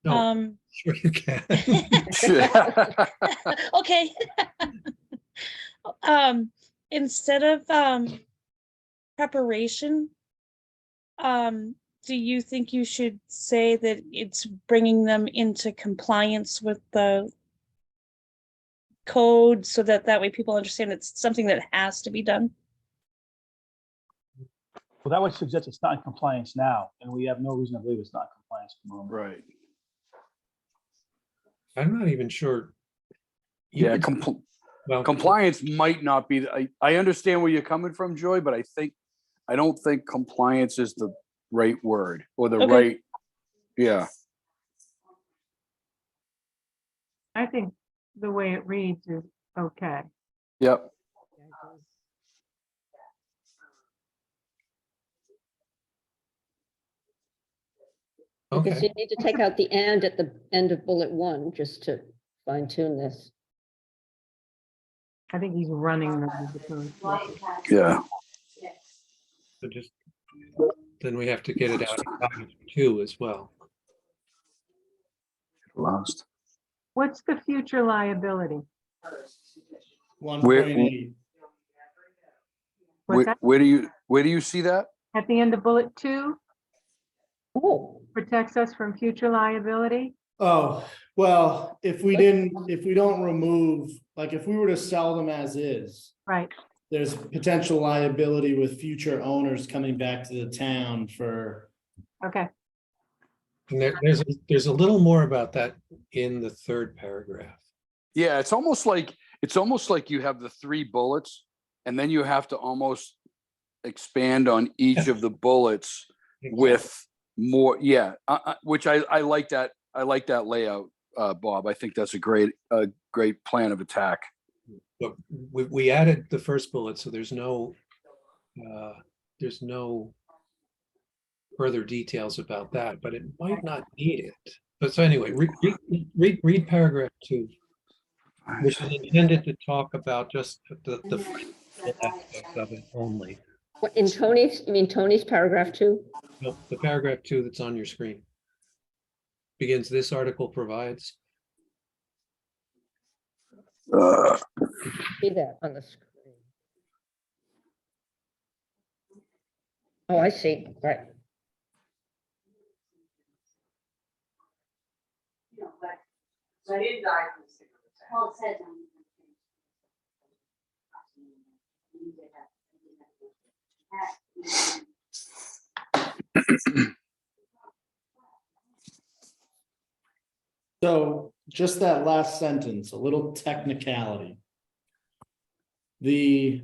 Speaker 1: No, sure you can.
Speaker 8: Okay. Instead of preparation, do you think you should say that it's bringing them into compliance with the code so that way people understand it's something that has to be done?
Speaker 10: Well, that would suggest it's not in compliance now, and we have no reason to believe it's not in compliance at the moment.
Speaker 6: Right.
Speaker 1: I'm not even sure. You
Speaker 6: Yeah,
Speaker 1: could- well,
Speaker 6: compliance might not be, I understand where you're coming from, Joy, but I don't think compliance is the right word or the
Speaker 8: Okay.
Speaker 6: right, yeah.
Speaker 3: I think the way it reads is okay.
Speaker 6: Yep.
Speaker 7: Because
Speaker 1: Okay,
Speaker 7: you need to take out the "and" at the end of bullet 1, just to fine tune this.
Speaker 3: I think he's running them as opposed to.
Speaker 6: Yeah.
Speaker 1: so just, then we have to get it out of copy 2 as well.
Speaker 6: Lost.
Speaker 3: What's the future liability?
Speaker 9: 1.8.
Speaker 3: What's that?
Speaker 6: Where do you see that?
Speaker 3: At the end of bullet 2,
Speaker 7: Oh,
Speaker 3: protects us from future liability?
Speaker 9: Oh, well, if we don't remove, like, if we were to sell them as is,
Speaker 3: Right,
Speaker 9: there's potential liability with future owners coming back to the town for,
Speaker 3: okay.
Speaker 1: And there's a little more about that in the 3rd paragraph.
Speaker 6: Yeah, it's almost like you have the 3 bullets and then you have to almost expand on each of the bullets with more, yeah, which I like that. I like that layout, Bob. I think that's a great plan of attack.
Speaker 1: But we added the first bullet, so there's no further details about that, but it might not need it. But so anyway, read paragraph 2, which is intended to talk about just the aspect of it only.
Speaker 7: what, in Tony's, you mean Tony's paragraph 2?
Speaker 1: Nope, the paragraph 2 that's on your screen begins, "This article provides."
Speaker 7: See that on the screen. Oh, I see, right.
Speaker 9: so just that last sentence, a little technicality. The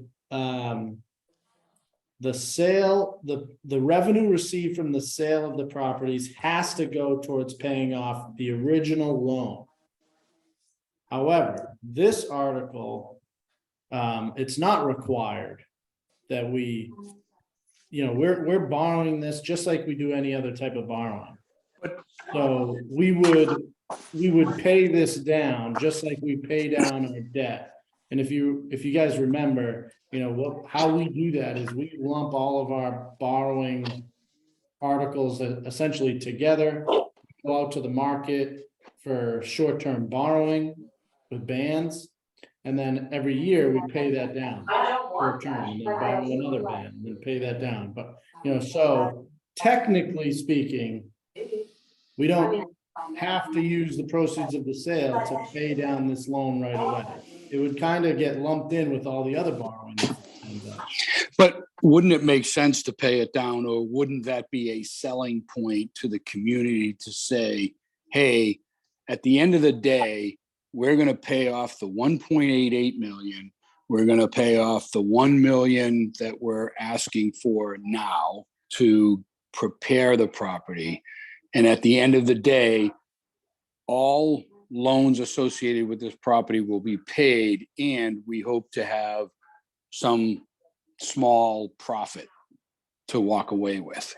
Speaker 9: sale, the revenue received from the sale of the properties has to go towards paying off the original loan. However, this article, it's not required that we, we're borrowing this just like we do any other type of borrowing. So we would pay this down just like we pay down our debt. And if you guys remember, how we do that is we lump all of our borrowing articles essentially together, go out to the market for short-term borrowing with bands. And then every year we pay that down short term, and then borrow another band and then pay that down. But, so technically speaking, we don't have to use the proceeds of the sale to pay down this loan right away. It would kind of get lumped in with all the other borrowing. if it ends up.
Speaker 6: But wouldn't it make sense to pay it down, or wouldn't that be a selling point to the community to say, hey, at the end of the day, we're going to pay off the 1.88 million. We're going to pay off the 1 million that we're asking for now to prepare the property. And at the end of the day, all loans associated with this property will be paid, and we hope to have some small profit to walk away with.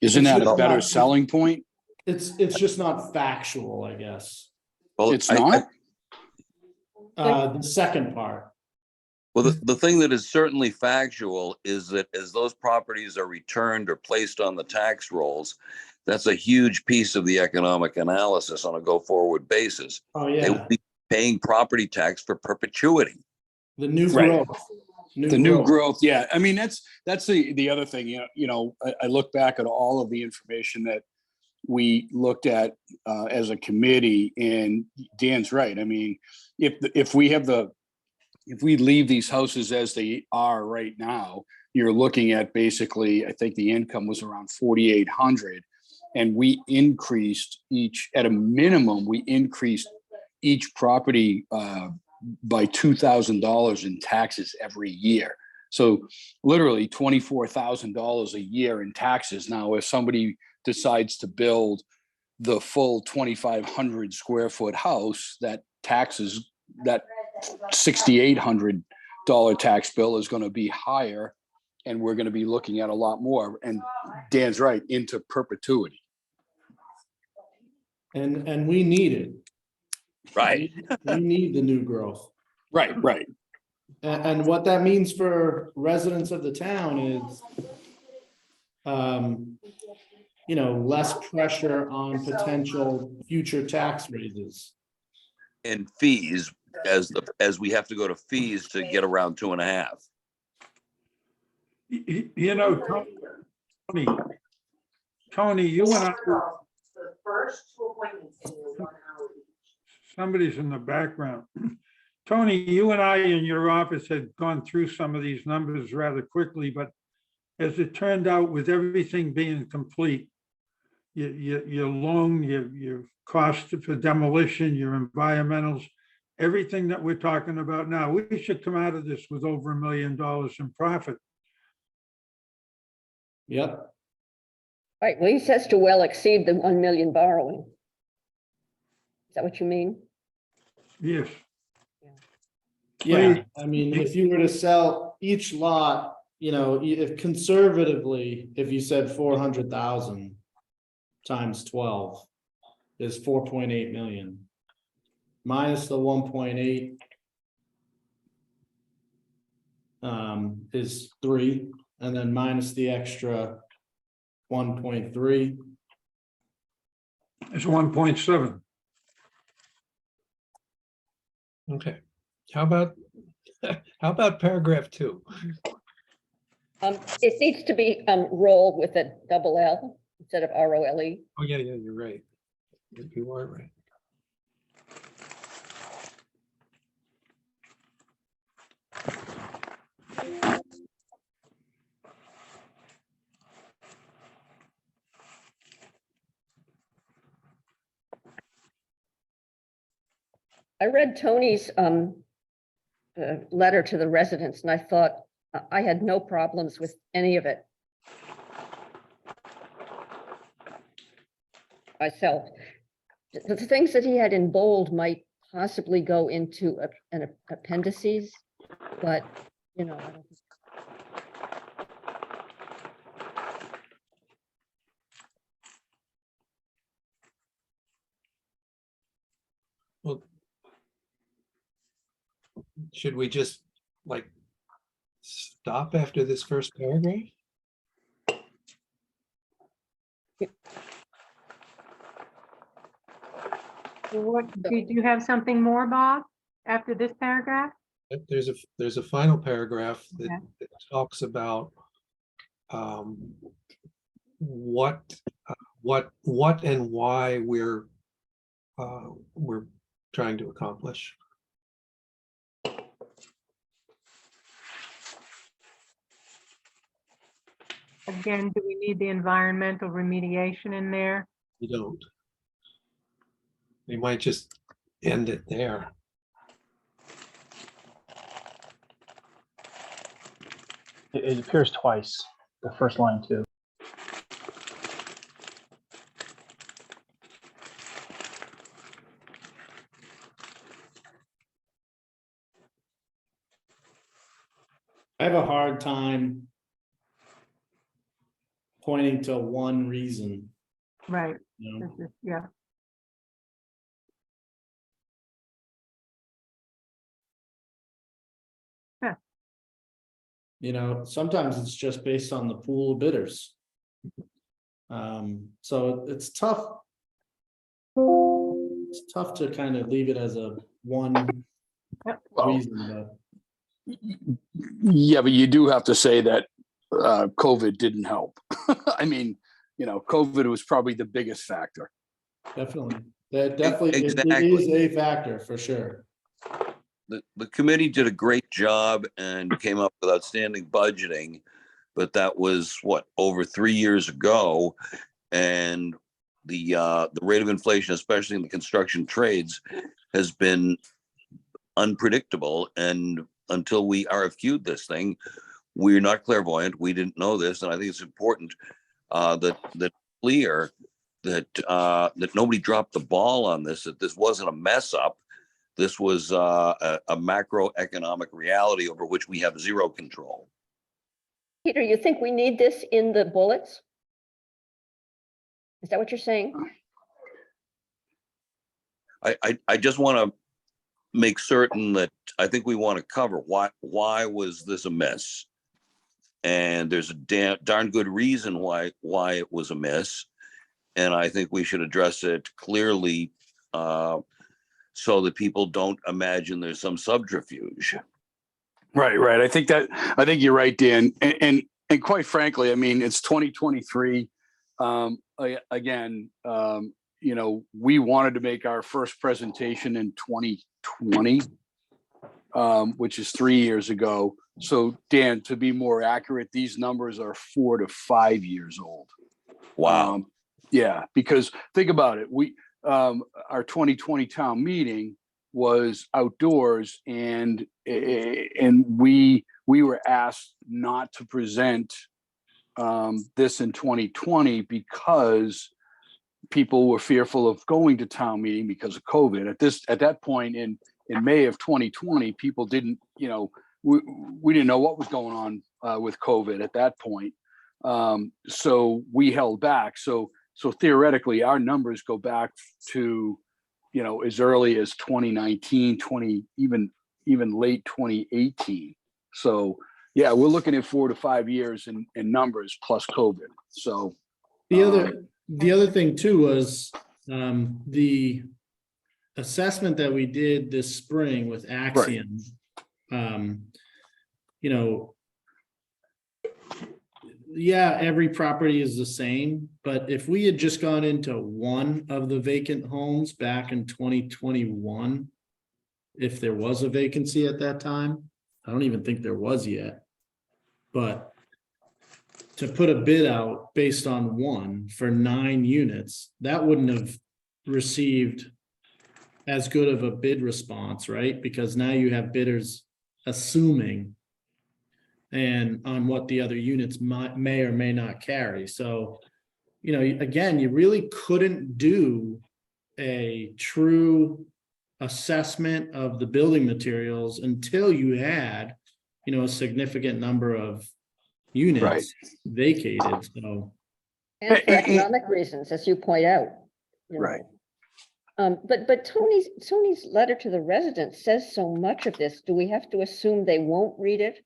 Speaker 6: Isn't that a better selling point?
Speaker 9: It's just not factual, I guess.
Speaker 11: Well,
Speaker 6: It's not?
Speaker 9: The second part.
Speaker 11: well, the thing that is certainly factual is that as those properties are returned or placed on the tax rolls, that's a huge piece of the economic analysis on a go-forward basis.
Speaker 9: Oh,
Speaker 11: They will
Speaker 9: yeah,
Speaker 11: be paying property tax for perpetuity.
Speaker 9: the new
Speaker 6: Right.
Speaker 9: growth.
Speaker 6: The new growth, yeah. I mean, that's the other thing. I look back at all of the information that we looked at as a committee, and Dan's right. I mean, if we leave these houses as they are right now, you're looking at basically, I think the income was around 4,800, and we increased at a minimum, we increased each property by $2,000 in taxes every year. So literally $24,000 a year in taxes. Now, if somebody decides to build the full 2,500 square foot house, that $6,800 tax bill is going to be higher, and we're going to be looking at a lot more. And Dan's right, into perpetuity.
Speaker 9: And we need it.
Speaker 11: Right.
Speaker 9: We need the new growth.
Speaker 6: Right.
Speaker 9: And what that means for residents of the town is, less pressure on potential future tax raises.
Speaker 11: And fees, as we have to go to fees to get around 2.5.
Speaker 2: Tony, you and I, somebody's in the background. Tony, you and I in your office had gone through some of these numbers rather quickly, but as it turned out, with everything being complete, your loan, your cost for demolition, your environmentals, everything that we're talking about now, we should come out of this with over $1 million in profit.
Speaker 9: Yep.
Speaker 7: Right, well, he says to well exceed the 1 million borrowing. Is that what you mean?
Speaker 2: Yes.
Speaker 9: Yeah, I mean, if you were to sell each lot, if conservatively, if you said 400,000 times 12 is 4.8 million. Minus the 1.8 is 3, and then minus the extra 1.3.
Speaker 2: It's 1.7.
Speaker 1: Okay. How about paragraph 2?
Speaker 7: It needs to be rolled with a double L instead of ROLE.
Speaker 1: Oh, yeah, you're right. You are right.
Speaker 7: I read Tony's letter to the residents, and I thought I had no problems with any of it myself. The things that he had in bold might possibly go into an appendices, but I don't think.
Speaker 1: Well, should we just stop after this first paragraph?
Speaker 3: Did you have something more, Bob, after this paragraph?
Speaker 1: There's a final paragraph that
Speaker 3: Okay.
Speaker 1: that talks about what, what and why we're trying to accomplish.
Speaker 3: Again, do we need the environmental remediation in there?
Speaker 1: You don't. You might just end it there.
Speaker 10: It appears twice, the first line too.
Speaker 9: I have a hard time pointing to one reason,
Speaker 3: Right,
Speaker 9: you know?
Speaker 3: this is, yeah,
Speaker 9: You know, sometimes it's just based on the pool of bidders. So it's tough. It's tough to kind of leave it as a one
Speaker 6: Well,
Speaker 9: reason, but
Speaker 6: yeah, but you do have to say that COVID didn't help. I mean, you know, COVID was probably the biggest factor.
Speaker 9: definitely, that definitely, it
Speaker 11: Exactly.
Speaker 9: is a factor for sure.
Speaker 11: The committee did a great job and came up with outstanding budgeting, but that was what, over 3 years ago, and the rate of inflation, especially in the construction trades, has been unpredictable. And until we RFQ'd this thing, we're not clairvoyant. We didn't know this, and I think it's important that clear that nobody dropped the ball on this. That this wasn't a mess up. This was a macroeconomic reality over which we have zero control.
Speaker 7: Peter, you think we need this in the bullets? Is that what you're saying?
Speaker 11: I just want to make certain that I think we want to cover why was this a mess, and there's a darn good reason why it was a mess, and I think we should address it clearly so that people don't imagine there's some subterfuge.
Speaker 6: Right. I think you're right, Dan. And quite frankly, I mean, it's 2023. Again, you know, we wanted to make our first presentation in 2020, which is 3 years ago. So, Dan, to be more accurate, these numbers are 4 to 5 years old.
Speaker 11: Wow.
Speaker 6: Yeah, because think about it. Our 2020 town meeting was outdoors, and we were asked not to present this in 2020 because people were fearful of going to town meeting because of COVID. At that point in May of 2020, people didn't, you know, we didn't know what was going on with COVID at that point. So we held back. So theoretically, our numbers go back to, you know, as early as 2019, even late 2018. So yeah, we're looking at 4 to 5 years in numbers plus COVID. So
Speaker 9: The other thing too was the assessment that we did this spring with Axiom. You know, yeah, every property is the same, but if we had just gone into one of the vacant homes back in 2021, if there was a vacancy at that time, I don't even think there was yet, but to put a bid out based on one for 9 units, that wouldn't have received as good of a bid response, right? Because now you have bidders assuming and on what the other units may or may not carry. So, you know, again, you really couldn't do a true assessment of the building materials until you had, you know, a significant number of units vacated. So,
Speaker 7: And for economic reasons, as you point out. you know.
Speaker 6: Right.
Speaker 7: But Tony's letter to the residents says so much of this. Do we have to assume they won't read it?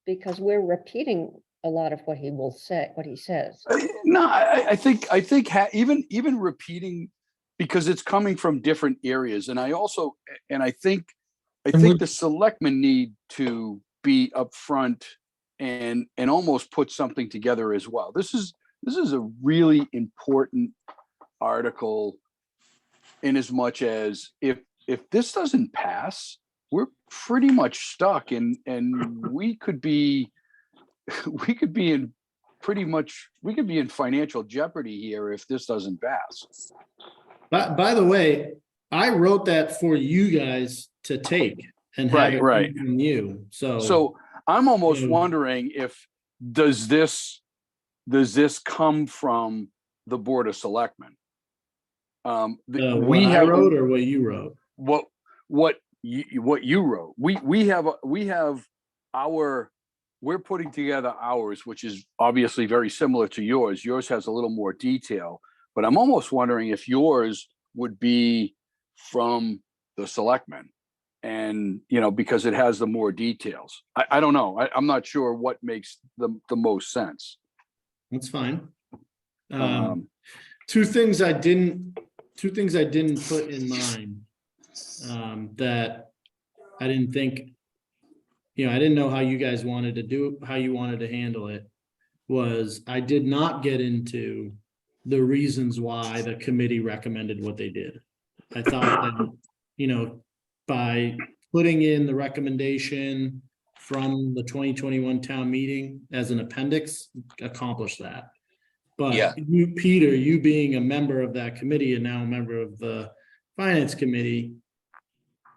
Speaker 7: Because we're repeating a lot of what he will say, what he says.
Speaker 6: No, I think even repeating, because it's coming from different areas, and I think the selectmen need to be upfront and almost put something together as well. This this is a really important article in as much as if this doesn't pass, we're pretty much stuck and we could be in financial jeopardy here if this doesn't pass.
Speaker 9: By the way, I wrote that for you guys to take and have it
Speaker 6: Right.
Speaker 9: from you.
Speaker 6: So I'm almost
Speaker 9: So-
Speaker 6: wondering if, does this come from the Board of Selectmen?
Speaker 9: what
Speaker 6: We
Speaker 9: I
Speaker 6: have
Speaker 9: wrote or what you wrote?
Speaker 6: what you wrote. We have our, we're putting together ours, which is obviously very similar to yours. Yours has a little more detail, but I'm almost wondering if yours would be from the selectmen. And, because it has the more details. I don't know. I'm not sure what makes the most sense.
Speaker 9: That's fine.
Speaker 6: Um,
Speaker 9: Two things I didn't put in mine, that I didn't think, I didn't know how you guys wanted to do, how you wanted to handle it, was I did not get into the reasons why the committee recommended what they did. I thought that, by putting in the recommendation from the 2021 town meeting as an appendix, accomplish that.
Speaker 11: Yeah.
Speaker 9: But you, Peter, you being a member of that committee and now a member of the finance committee,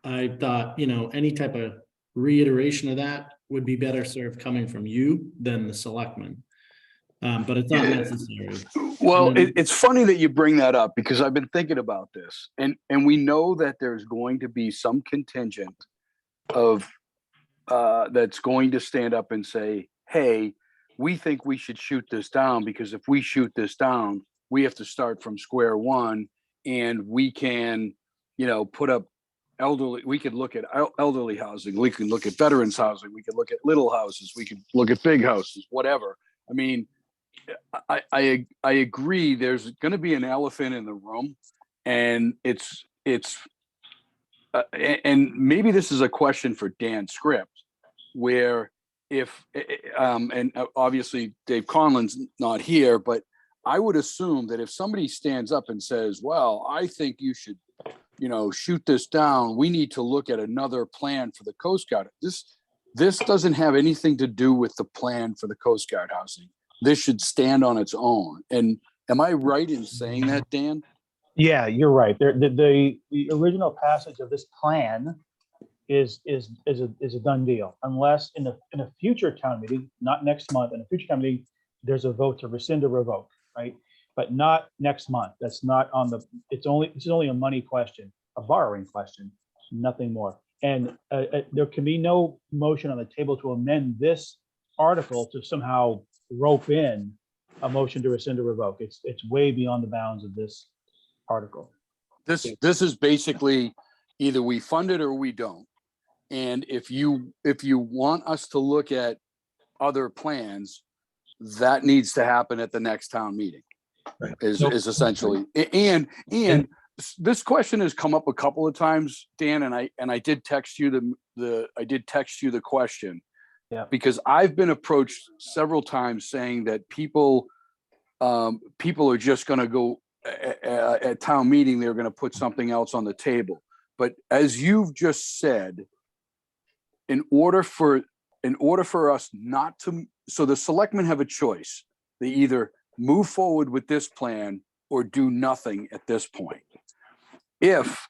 Speaker 9: I thought, any type of reiteration of that would be better served coming from you than the selectmen. But it's not necessary.
Speaker 6: Well,
Speaker 9: And then-
Speaker 6: it's funny that you bring that up because I've been thinking about this, and we know that there's going to be some contingent of that's going to stand up and say, "Hey, we think we should shoot this down because if we shoot this down, we have to start from square one, and we can, put up elderly. We could look at elderly housing. We can look at veterans housing. We could look at little houses. We could look at big houses. Whatever. I mean." I agree. There's going to be an elephant in the room, and it's and maybe this is a question for Dan Script, where if and obviously Dave Conlon's not here, but I would assume that if somebody stands up and says, "Well, I think you should, shoot this down. We need to look at another plan for the Coast Guard." This doesn't have anything to do with the plan for the Coast Guard housing. This should stand on its own. And am I right in saying that, Dan?
Speaker 10: Yeah, you're right. The original passage of this plan is a done deal, unless in a future town meeting, not next month, in a future town meeting, there's a vote to rescind or revoke, right? But not next month. That's not on the. It's only a money question, a borrowing question, nothing more. And there can be no motion on the table to amend this article to somehow rope in a motion to rescind or revoke. It's way beyond the bounds of this article.
Speaker 6: This is basically either we fund it or we don't. And if you want us to look at other plans, that needs to happen at the next town meeting.
Speaker 1: Right.
Speaker 6: Is essentially, and this question has come up a couple of times, Dan, and I did text you the question.
Speaker 10: Yeah.
Speaker 6: Because I've been approached several times saying that people are just going to go at town meeting, they're going to put something else on the table. But as you've just said, in order for us not to, so the selectmen have a choice. They either move forward with this plan or do nothing at this point. If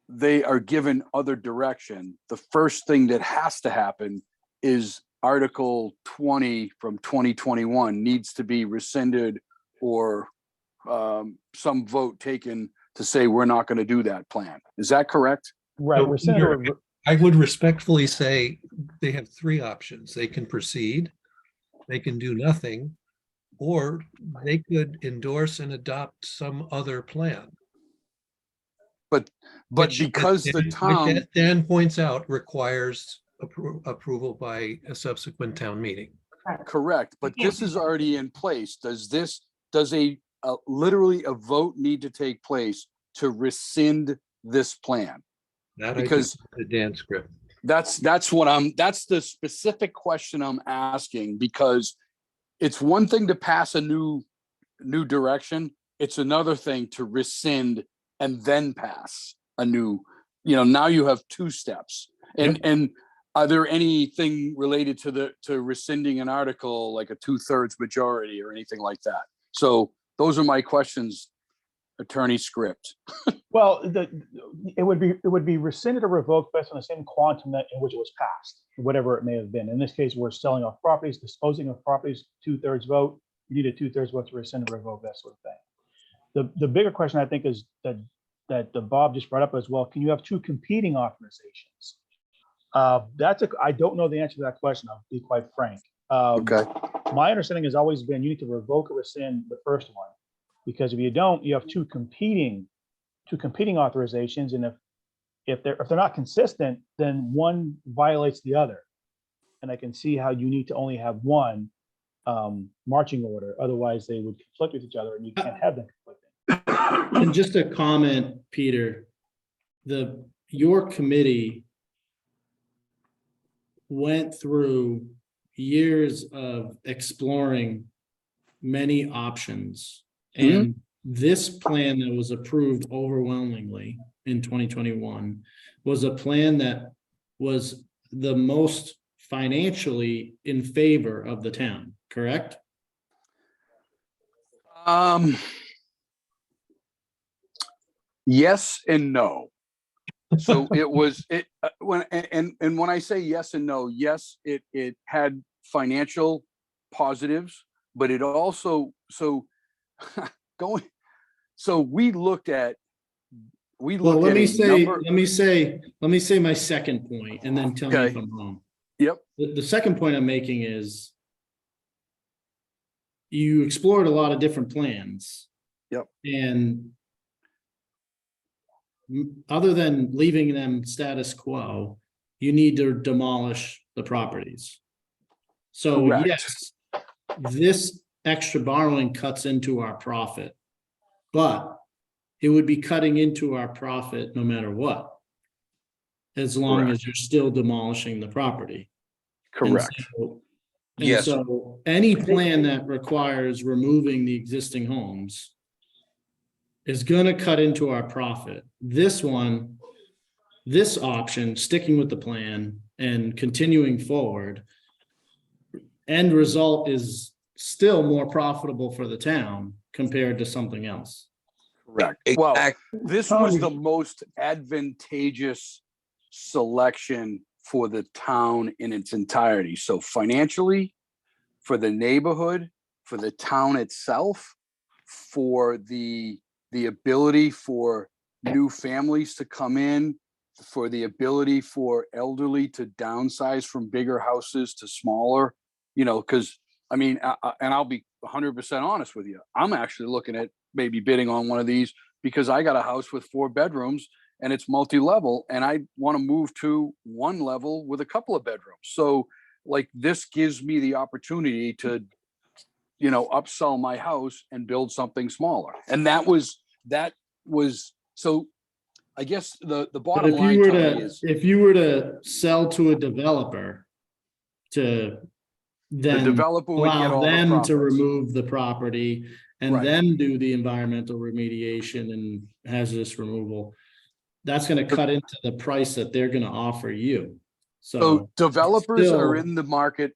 Speaker 6: they are given other direction, the first thing that has to happen is Article 20 from 2021 needs to be rescinded or some vote taken to say we're not going to do that plan. Is that correct?
Speaker 10: Right.
Speaker 1: So,
Speaker 10: Rescind
Speaker 1: Peter,
Speaker 10: or
Speaker 1: I would respectfully say they have three options. They can proceed, they can do nothing, or they could endorse and adopt some other plan.
Speaker 6: But
Speaker 1: Which,
Speaker 6: because the
Speaker 1: which,
Speaker 6: town,
Speaker 1: as Dan points out, requires approval by a subsequent town meeting.
Speaker 6: correct, but this is already in place. Does literally a vote need to take place to rescind this plan?
Speaker 1: That
Speaker 6: Because
Speaker 1: the Dan Script.
Speaker 6: that's the specific question I'm asking, because it's one thing to pass a new direction. It's another thing to rescind and then pass a new, now you have two steps. And are there anything related to rescinding an article, like a 2/3 majority or anything like that? So those are my questions, Attorney Script.
Speaker 10: Well, it would be rescinded or revoked based on the same quantum that in which it was passed, whatever it may have been. In this case, we're selling off properties, disposing of properties, 2/3 vote. You need a 2/3 vote to rescind or revoke, that sort of thing. The bigger question, I think, is that Bob just brought up as well. Can you have two competing authorizations? I don't know the answer to that question. I'll be quite frank.
Speaker 6: Okay.
Speaker 10: My understanding has always been you need to revoke or rescind the first one, because if you don't, you have two competing authorizations, and if they're not consistent, then one violates the other. And I can see how you need to only have one marching order. Otherwise, they would conflict with each other, and you can't have them conflicting.
Speaker 9: And just a comment, Peter, your committee went through years of exploring many options. And this plan that was approved overwhelmingly in 2021 was a plan that was the most financially in favor of the town, correct?
Speaker 6: Yes and no. So when I say yes and no, yes, it had financial positives, but it also, we looked at
Speaker 9: Well, let
Speaker 6: a
Speaker 9: me say
Speaker 6: number.
Speaker 9: my second point and then tell me if
Speaker 6: Okay.
Speaker 9: I'm wrong.
Speaker 6: Yep.
Speaker 9: The second point I'm making is you explored a lot of different plans.
Speaker 6: Yep.
Speaker 9: And other than leaving them status quo, you need to demolish the properties. So
Speaker 6: Correct.
Speaker 9: yes, this extra borrowing cuts into our profit, but it would be cutting into our profit no matter what, as long as you're still demolishing the property.
Speaker 6: Correct.
Speaker 9: And
Speaker 11: Yes.
Speaker 9: so any plan that requires removing the existing homes is going to cut into our profit. This option, sticking with the plan and continuing forward, end result is still more profitable for the town compared to something else.
Speaker 6: Correct. Well,
Speaker 11: Exactly.
Speaker 6: this was the most advantageous selection for the town in its entirety. So financially, for the neighborhood, for the town itself, for the ability for new families to come in, for the ability for elderly to downsize from bigger houses to smaller, because and I'll be 100% honest with you. I'm actually looking at maybe bidding on one of these because I got a house with 4 bedrooms and it's multi-level, and I want to move to one level with a couple of bedrooms. So this gives me the opportunity to, upsell my house and build something smaller. And that was, so I guess the
Speaker 9: But
Speaker 6: bottom
Speaker 9: if you
Speaker 6: line,
Speaker 9: were
Speaker 6: Tony,
Speaker 9: to,
Speaker 6: is
Speaker 9: if you were to sell to a developer to
Speaker 6: the
Speaker 9: then
Speaker 6: developer would get
Speaker 9: allow
Speaker 6: all the
Speaker 9: them
Speaker 6: profits.
Speaker 9: to remove the property and
Speaker 6: Right.
Speaker 9: then do the environmental remediation and hazardous removal, that's going to cut into the price that they're going to offer you.
Speaker 6: So developers
Speaker 9: still-
Speaker 6: are in the market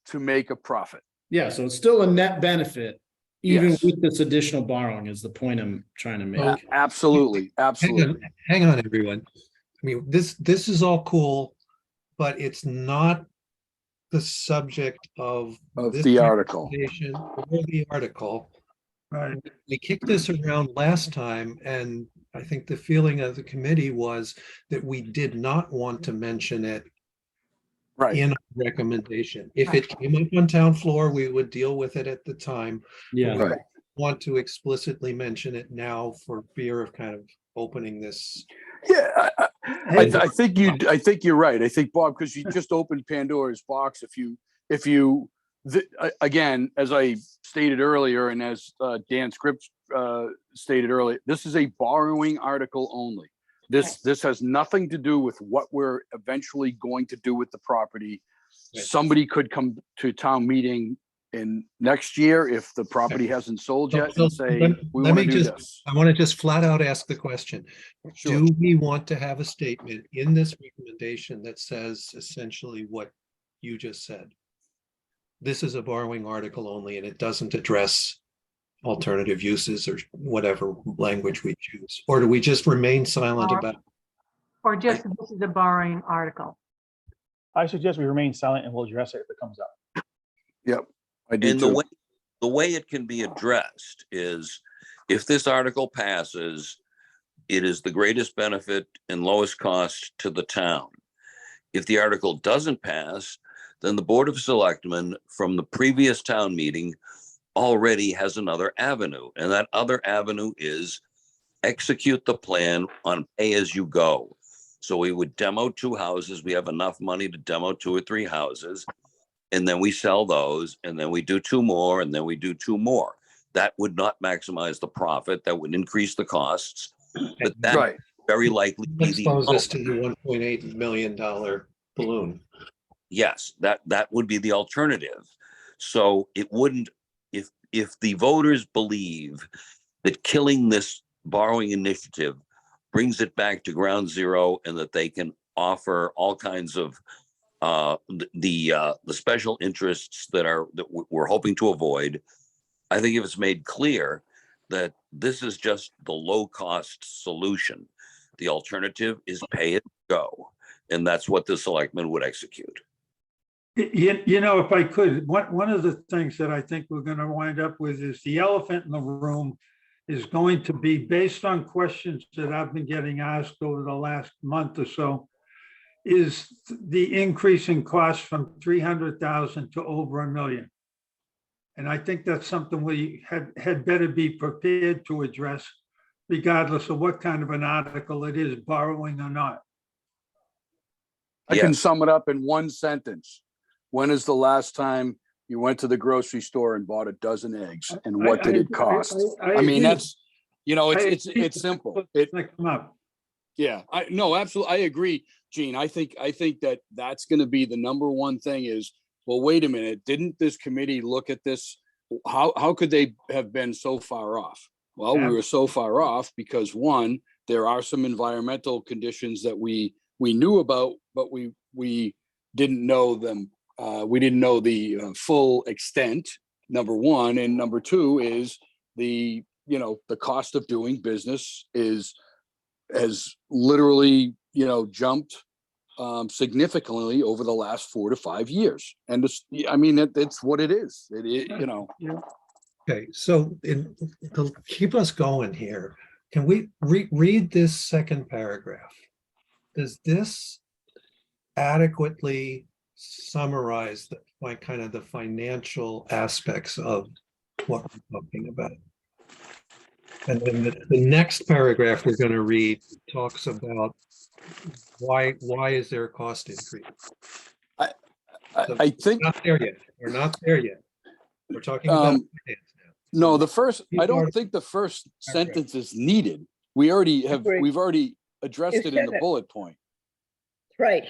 Speaker 6: to make a profit.
Speaker 9: Yeah, so it's still a net benefit, even
Speaker 6: Yes.
Speaker 9: with this additional borrowing, is the point I'm trying to make.
Speaker 6: Absolutely.
Speaker 1: Hang on, everyone. I mean, this is all cool, but it's not the subject of this
Speaker 6: The article.
Speaker 1: recommendation or the article.
Speaker 2: Right.
Speaker 1: We kicked this around last time, and I think the feeling of the committee was that we did not want to mention it
Speaker 6: Right.
Speaker 1: in our recommendation. If it came up on town floor, we would deal with it at the time.
Speaker 9: Yeah.
Speaker 1: We
Speaker 6: Right.
Speaker 1: want to explicitly mention it now for fear of kind of opening this.
Speaker 6: Yeah, I think you're right. I think, Bob, because you just opened Pandora's box. Again, as I stated earlier, and as Dan Scripps stated earlier, this is a borrowing article only. This has nothing to do with what we're eventually going to do with the property.
Speaker 1: Right.
Speaker 6: Somebody could come to town meeting in next year, if the property hasn't sold yet,
Speaker 1: So
Speaker 6: and say, we
Speaker 1: let
Speaker 6: want
Speaker 1: me
Speaker 6: to do
Speaker 1: just,
Speaker 6: this.
Speaker 1: I want to just flat out ask the question.
Speaker 6: Sure.
Speaker 1: Do we want to have a statement in this recommendation that says essentially what you just said? This is a borrowing article only, and it doesn't address alternative uses or whatever language we choose? Or do we just remain silent
Speaker 3: Or-
Speaker 1: about it?
Speaker 3: Or just, this is a borrowing article.
Speaker 10: I suggest we remain silent and we'll address it if it comes up.
Speaker 6: Yep, I do
Speaker 11: And the
Speaker 6: too.
Speaker 11: way it can be addressed is if this article passes, it is the greatest benefit and lowest cost to the town. If the article doesn't pass, then the Board of Selectmen from the previous town meeting already has another avenue. And that other avenue is execute the plan on pay as you go. So we would demo 2 houses. We have enough money to demo 2 or 3 houses. And then we sell those, and then we do 2 more, and then we do 2 more. That would not maximize the profit. That would increase the costs. But that
Speaker 6: Right.
Speaker 11: very likely be the
Speaker 1: Expose us to the $1.8 million balloon.
Speaker 11: yes, that would be the alternative. So it wouldn't, if the voters believe that killing this borrowing initiative brings it back to ground zero and that they can offer all kinds of the special interests that we're hoping to avoid. I think if it's made clear that this is just the low cost solution, the alternative is pay it go. And that's what the selectmen would execute.
Speaker 2: You know, if I could, one of the things that I think we're going to wind up with is the elephant in the room is going to be based on questions that I've been getting asked over the last month or so, is the increase in cost from 300,000 to over $1 million. And I think that's something we had better be prepared to address, regardless of what kind of an article it is, borrowing or not.
Speaker 6: I can
Speaker 11: Yes.
Speaker 6: sum it up in one sentence. When is the last time you went to the grocery store and bought a dozen eggs, and what did it cost? I mean,
Speaker 2: agree.
Speaker 6: that's, it's
Speaker 2: agree.
Speaker 6: simple.
Speaker 2: It's gonna come up.
Speaker 6: Yeah, absolutely. I agree, Gene. I think that that's going to be the number one thing is, well, wait a minute. Didn't this committee look at this? How could they have been so far off? Well, we were so far off because one, there are some environmental conditions that we knew about, but we didn't know them. We didn't know the full extent, number one. And number two is the cost of doing business has literally, jumped significantly over the last 4 to 5 years. And it's what it is.
Speaker 1: Okay, so to keep us going here, can we read this second paragraph? Does this adequately summarize the financial aspects of what we're talking about? And then the next paragraph we're going to read talks about why is there a cost increase?
Speaker 6: I think
Speaker 1: Not there yet. We're not there yet. We're talking about finance now.
Speaker 6: no, I don't think the first sentence is needed. We've already addressed
Speaker 7: You
Speaker 6: it in
Speaker 7: said
Speaker 6: the
Speaker 7: it.
Speaker 6: bullet point.
Speaker 7: Right.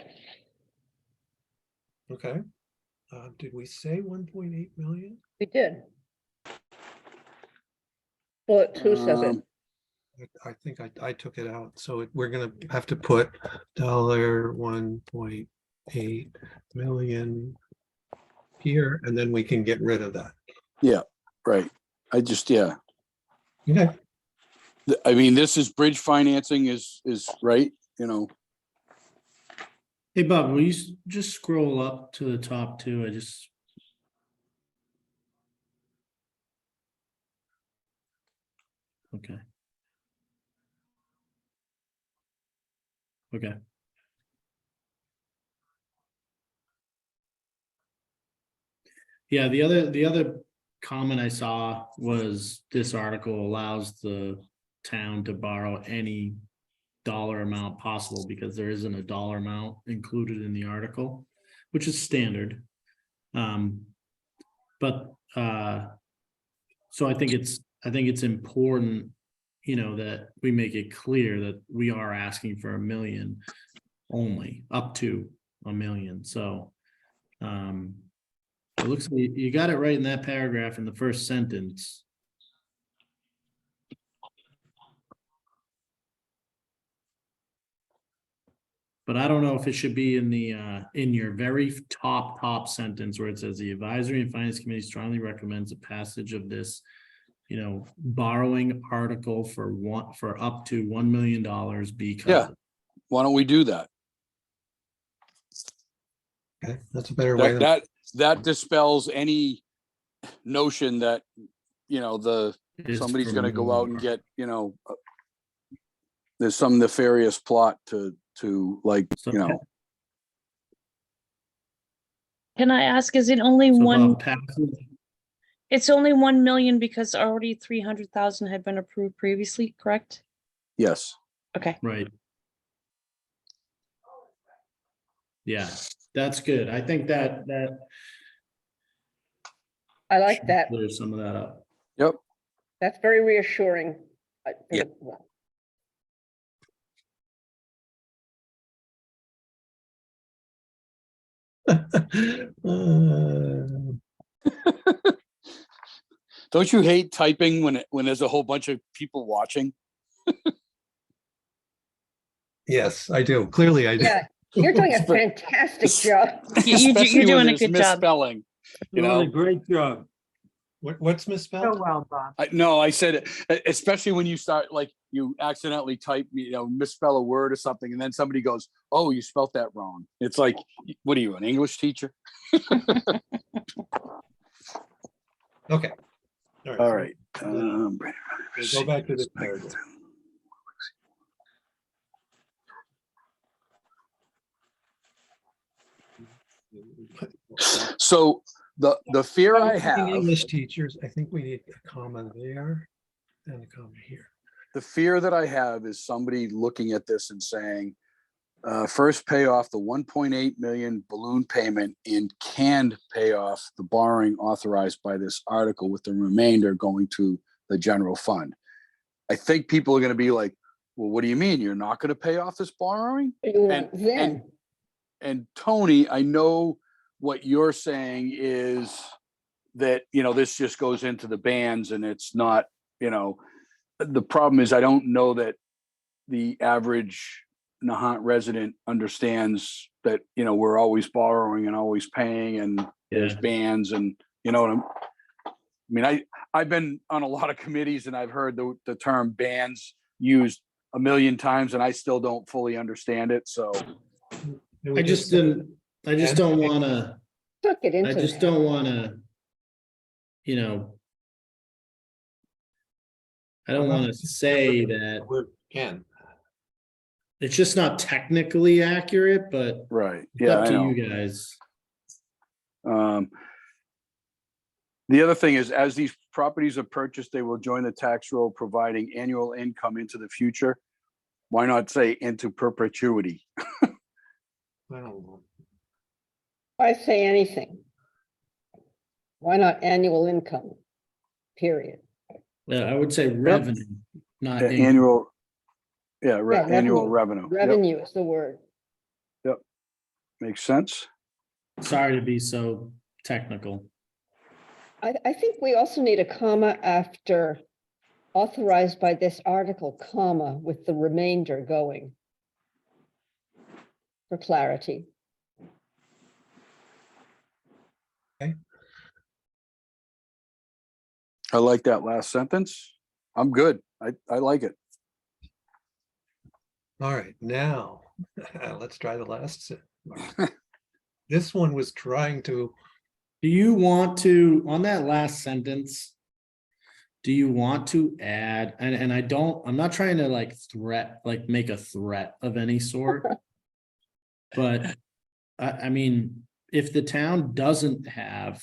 Speaker 1: Okay. Did we say 1.8 million?
Speaker 7: We did. Bullet 2 says it.
Speaker 1: I think I took it out. So we're gonna have to put $1.8 million here, and then we can get rid of that.
Speaker 6: Yeah, right.
Speaker 1: Okay.
Speaker 6: I mean, this is bridge financing is right,
Speaker 9: Hey, Bob, will you just scroll up to the top too? Okay. Okay. Yeah, the other comment I saw was this article allows the town to borrow any dollar amount possible because there isn't a dollar amount included in the article, which is standard. So I think it's important, that we make it clear that we are asking for $1 million only, up to $1 million. So It looks like you got it right in that paragraph in the first sentence. But I don't know if it should be in the, in your very top sentence where it says the advisory and finance committee strongly recommends the passage of this, borrowing article for up to $1 million because.
Speaker 6: Yeah. Why don't we do that?
Speaker 1: Okay, that's a better way.
Speaker 6: That dispels any notion that,
Speaker 9: It's
Speaker 6: somebody's
Speaker 9: from
Speaker 6: gonna go out and
Speaker 9: more.
Speaker 6: get, there's some nefarious plot to like,
Speaker 9: So-
Speaker 8: Can I ask, is it only
Speaker 9: So
Speaker 8: one,
Speaker 9: Bob, passage-
Speaker 8: it's only 1 million because already 300,000 had been approved previously, correct?
Speaker 6: yes.
Speaker 8: Okay,
Speaker 9: Right. Yeah, that's good. I think that
Speaker 7: I like that.
Speaker 9: clears some of that up.
Speaker 6: Yep.
Speaker 7: That's very reassuring.
Speaker 11: Yeah.
Speaker 6: Don't you hate typing when there's a whole bunch of people watching?
Speaker 1: Yes, I do. Clearly I do.
Speaker 7: Yeah, you're doing a fantastic job.
Speaker 6: Especially
Speaker 8: you're
Speaker 6: when
Speaker 8: doing a
Speaker 6: there's
Speaker 8: good job.
Speaker 6: misspelling.
Speaker 2: Doing a great job.
Speaker 1: What's
Speaker 3: So
Speaker 1: misspelled?
Speaker 3: well, Bob.
Speaker 6: No, I said it, especially when you start, like, you accidentally type, misspell a word or something, and then somebody goes, "Oh, you spelt that wrong." It's like, what are you, an English teacher?
Speaker 1: Okay.
Speaker 6: All right.
Speaker 1: We'll go back to this paragraph.
Speaker 6: So the fear I
Speaker 1: Being
Speaker 6: have,
Speaker 1: English teachers, I think we need a comma there and a comma here.
Speaker 6: the fear that I have is somebody looking at this and saying, first pay off the 1.8 million balloon payment and can pay off the borrowing authorized by this article, with the remainder going to the general fund. I think people are going to be like, well, what do you mean? You're not going to pay off this borrowing?
Speaker 7: Then,
Speaker 6: And Tony, I know what you're saying is that, this just goes into the bands and it's not, the problem is I don't know that the average Nahant resident understands that, we're always borrowing and always paying, and there's
Speaker 9: Yeah.
Speaker 6: bands, and I've been on a lot of committees and I've heard the term bands used a million times and I still don't fully understand it. So
Speaker 9: I just don't wanna,
Speaker 7: took it into.
Speaker 9: I just
Speaker 7: that.
Speaker 9: don't wanna, I don't wanna say that
Speaker 1: We can.
Speaker 9: it's just not technically accurate, but
Speaker 6: right.
Speaker 9: it's
Speaker 6: Yeah,
Speaker 9: up
Speaker 6: I
Speaker 9: to
Speaker 6: know.
Speaker 9: you guys.
Speaker 6: The other thing is, as these properties are purchased, they will join the tax roll, providing annual income into the future. Why not say into perpetuity?
Speaker 1: I don't know.
Speaker 7: Why say anything? Why not annual income? Period.
Speaker 9: Yeah, I would say revenue, not income.
Speaker 6: Annual,
Speaker 7: revenue.
Speaker 6: annual revenue. Yep,
Speaker 7: Revenue is the word.
Speaker 6: makes sense.
Speaker 9: Sorry to be so technical.
Speaker 7: I think we also need a comma after authorized by this article, comma, with the remainder going. For clarity.
Speaker 6: I like that last sentence. I'm good. I like it.
Speaker 1: All right, now let's try the last sentence. This one was trying to,
Speaker 9: Do you want to, on that last sentence, do you want to add, and I'm not trying to make a threat of any sort. But I mean, if the town doesn't have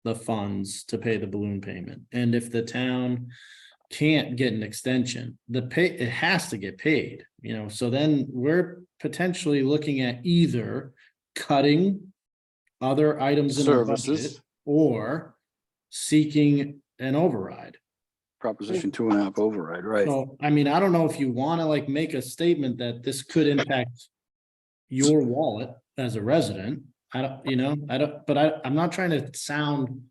Speaker 9: the funds to pay the balloon payment, and if the town can't get an extension, it has to get paid, so then we're potentially looking at either cutting other items in the budget
Speaker 6: Services.
Speaker 9: or seeking an override.
Speaker 6: Proposition 2.5 override, right?
Speaker 9: So, I mean, I don't know if you want to make a statement that this could impact your wallet as a resident. I don't, I'm not trying to sound.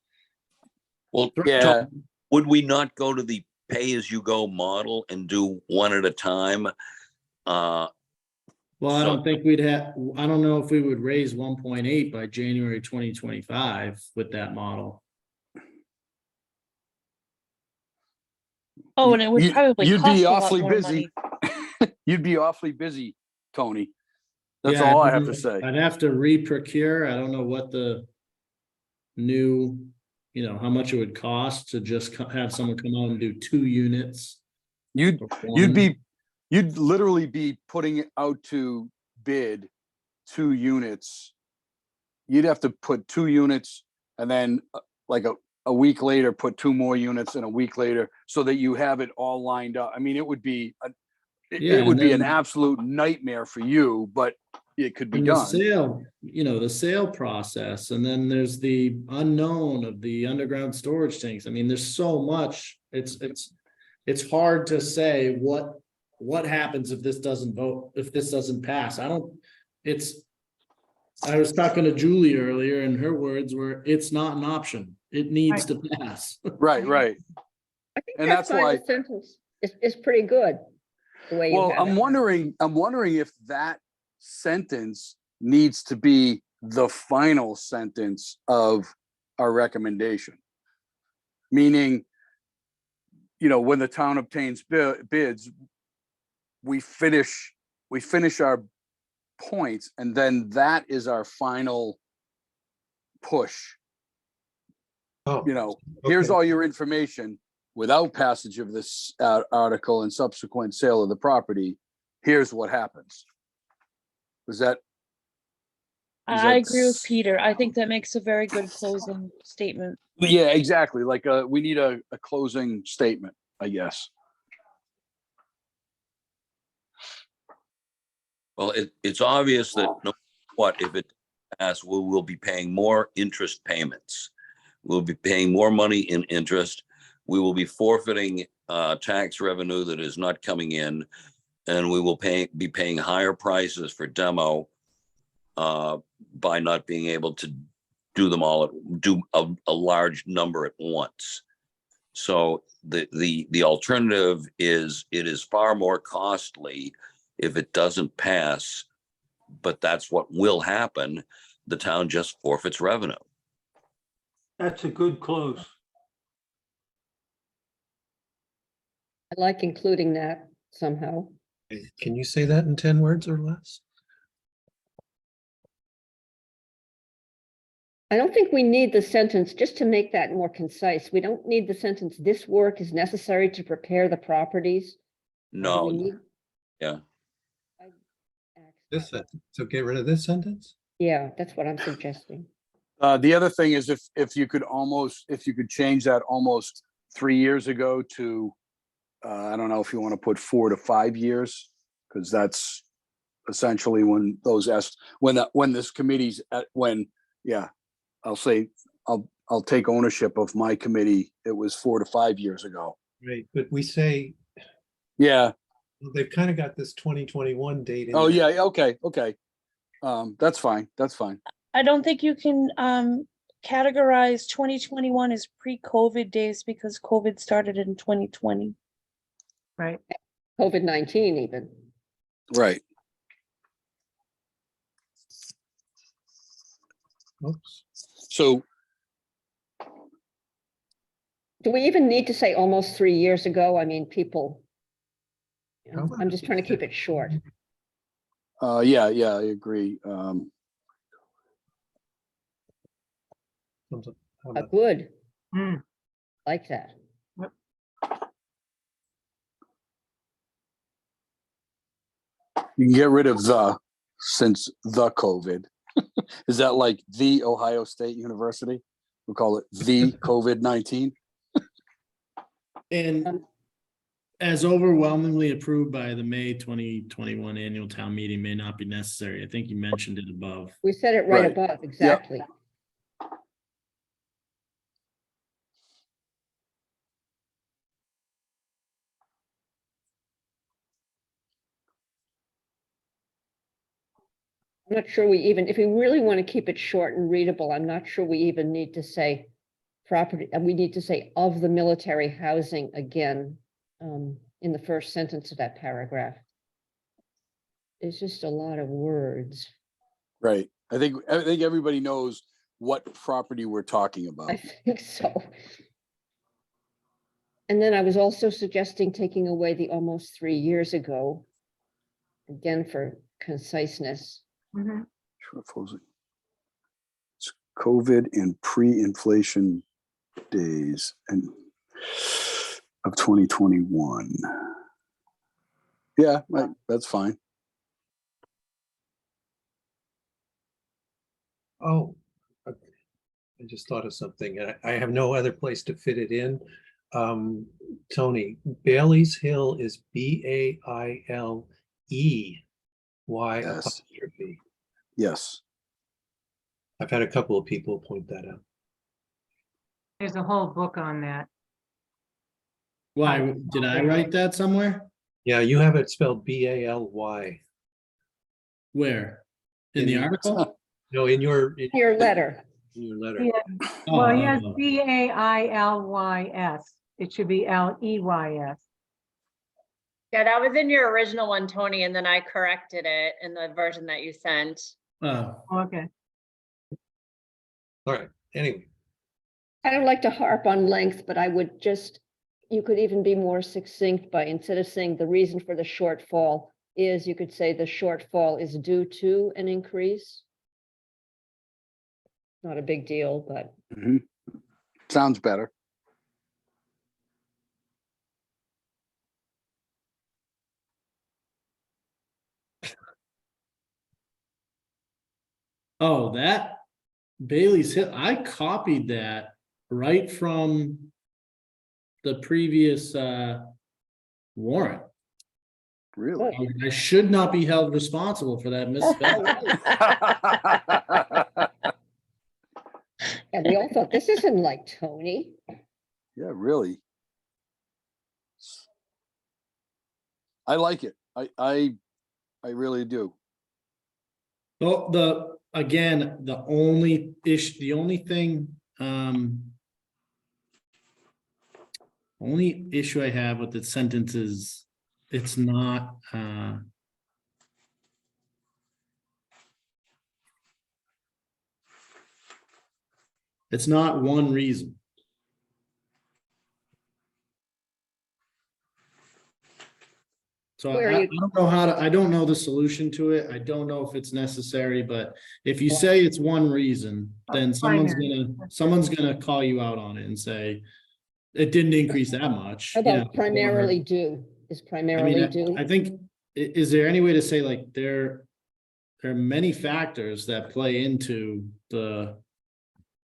Speaker 11: Well,
Speaker 6: Yeah.
Speaker 11: would we not go to the pay-as-you-go model and do one at a time?
Speaker 9: Well, I
Speaker 11: So-
Speaker 9: don't think I don't know if we would raise 1.8 by January 2025 with that model.
Speaker 8: Oh, and it would probably
Speaker 6: You'd
Speaker 8: cost
Speaker 6: be
Speaker 8: a lot
Speaker 6: awfully
Speaker 8: more
Speaker 6: busy.
Speaker 8: money.
Speaker 6: You'd be awfully busy, Tony. That's
Speaker 9: Yeah,
Speaker 6: all I
Speaker 9: don't
Speaker 6: have
Speaker 9: know.
Speaker 6: to say.
Speaker 9: I'd have to re-procure. I don't know what the new, how much it would cost to just have someone come out and do 2 units.
Speaker 6: You'd
Speaker 9: or one.
Speaker 6: you'd literally be putting it out to bid 2 units. You'd have to put 2 units and then like a week later, put 2 more units and a week later so that you have it all lined up. I mean, it would be
Speaker 9: Yeah,
Speaker 6: it would
Speaker 9: and
Speaker 6: be an
Speaker 9: then-
Speaker 6: absolute nightmare for you, but it could be
Speaker 9: And the
Speaker 6: done.
Speaker 9: sale, the sale process, and then there's the unknown of the underground storage tanks. I mean, there's so much. It's hard to say what happens if this doesn't pass. I was talking to Julie earlier, and her words were, it's not an option. It needs to pass.
Speaker 6: Right.
Speaker 7: I think
Speaker 6: And
Speaker 7: that
Speaker 6: that's
Speaker 7: final
Speaker 6: why-
Speaker 7: sentence is pretty good, the way you
Speaker 6: Well,
Speaker 7: have
Speaker 6: I'm
Speaker 7: it.
Speaker 6: wondering if that sentence needs to be the final sentence of our recommendation. Meaning, when the town obtains bids, we finish our points, and then that is our final push.
Speaker 1: Oh,
Speaker 6: Here's
Speaker 1: okay.
Speaker 6: all your information without passage of this article and subsequent sale of the property. Here's what happens. Is that?
Speaker 8: I agree with Peter. I think that makes a very good closing statement.
Speaker 6: Yeah, exactly. Like we need a closing statement, I guess.
Speaker 11: Well, it's obvious that no matter what, if it passes, we will be paying more interest payments. We'll be paying more money in interest. We will be forfeiting tax revenue that is not coming in, and we will be paying higher prices for demo by not being able to do a large number at once. So the alternative is it is far more costly if it doesn't pass, but that's what will happen. The town just forfeits revenue.
Speaker 2: That's a good close.
Speaker 7: I like including that somehow.
Speaker 1: Can you say that in 10 words or less?
Speaker 7: I don't think we need the sentence, just to make that more concise. We don't need the sentence, this work is necessary to prepare the properties. Do we
Speaker 11: No,
Speaker 7: need-
Speaker 11: yeah.
Speaker 1: This sentence. So get rid of this sentence?
Speaker 7: Yeah, that's what I'm suggesting.
Speaker 6: The other thing is if you could change that almost 3 years ago to, I don't know if you want to put 4 to 5 years, because that's essentially when this committee's I'll say, I'll take ownership of my committee. It was 4 to 5 years ago.
Speaker 1: Right, but we say,
Speaker 6: Yeah.
Speaker 1: they've kind of got this 2021 date in
Speaker 6: Oh,
Speaker 1: there.
Speaker 6: yeah. Okay. That's fine.
Speaker 8: I don't think you can categorize 2021 as pre-COVID days because COVID started in 2020.
Speaker 3: Right.
Speaker 7: COVID-19 even.
Speaker 6: Right.
Speaker 1: Oops.
Speaker 6: So,
Speaker 7: Do we even need to say almost 3 years ago? I mean, people. I'm just trying to keep it short.
Speaker 6: yeah, I agree.
Speaker 1: How about-
Speaker 7: Good,
Speaker 3: Hmm.
Speaker 7: like that.
Speaker 6: You can get rid of since the COVID. Is that like the Ohio State University? We'll call it the COVID-19.
Speaker 9: And as overwhelmingly approved by the May 2021 annual town meeting may not be necessary. I think you mentioned it above.
Speaker 7: We said it right
Speaker 6: Right.
Speaker 7: above, exactly. I'm not sure we even, if we really want to keep it short and readable, I'm not sure we even need to say property, and we need to say of the military housing again, in the first sentence of that paragraph. It's just a lot of words.
Speaker 6: Right. I think everybody knows what property we're talking
Speaker 7: I
Speaker 6: about.
Speaker 7: think so. And then I was also suggesting taking away the almost 3 years ago, again, for conciseness.
Speaker 3: Mhm.
Speaker 6: It's COVID and pre-inflation days and of 2021. Yeah, right, that's fine.
Speaker 1: Oh, okay. I just thought of something. I have no other place to fit it in. Tony, Bailey's Hill is Bailey
Speaker 6: Yes.
Speaker 1: apostrophe.
Speaker 6: Yes.
Speaker 1: I've had a couple of people point that out.
Speaker 3: There's a whole book on that.
Speaker 9: Why, did I write that somewhere?
Speaker 1: Yeah, you have it spelled Baly.
Speaker 9: Where? In the article?
Speaker 1: No, in your
Speaker 7: Letter.
Speaker 1: letter.
Speaker 3: Yeah. Well, he has
Speaker 9: Oh,
Speaker 3: Bailys. It should be Leys.
Speaker 5: Yeah, that was in your original one, Tony, and then I corrected it in the version that you sent.
Speaker 9: oh,
Speaker 3: Okay.
Speaker 1: All right, anyway.
Speaker 7: I don't like to harp on length, but I would just, you could even be more succinct by, instead of saying the reason for the shortfall is, you could say the shortfall is due to an increase. Not a big deal, but
Speaker 6: Mhm. Sounds better.
Speaker 9: oh, that Bailey's Hill, I copied that right from the previous warrant.
Speaker 6: Really?
Speaker 9: I should not be held responsible for that misspelling.
Speaker 7: and we all thought, this isn't like Tony.
Speaker 6: Yeah, really. I like it. I really do.
Speaker 9: Well, the only issue, the only thing, only issue I have with the sentence is it's not, it's not one reason. So
Speaker 7: Where are
Speaker 9: I
Speaker 7: you-
Speaker 9: don't know I don't know the solution to it. I don't know if it's necessary, but if you say it's one reason, then
Speaker 3: Primary.
Speaker 9: someone's gonna call you out on it and say it didn't increase that much.
Speaker 7: How
Speaker 9: you know,
Speaker 7: about primarily
Speaker 9: or-
Speaker 7: due? Is
Speaker 9: I
Speaker 7: primarily
Speaker 9: mean,
Speaker 7: due?
Speaker 9: I think, is there any way to say like there are many factors that play into the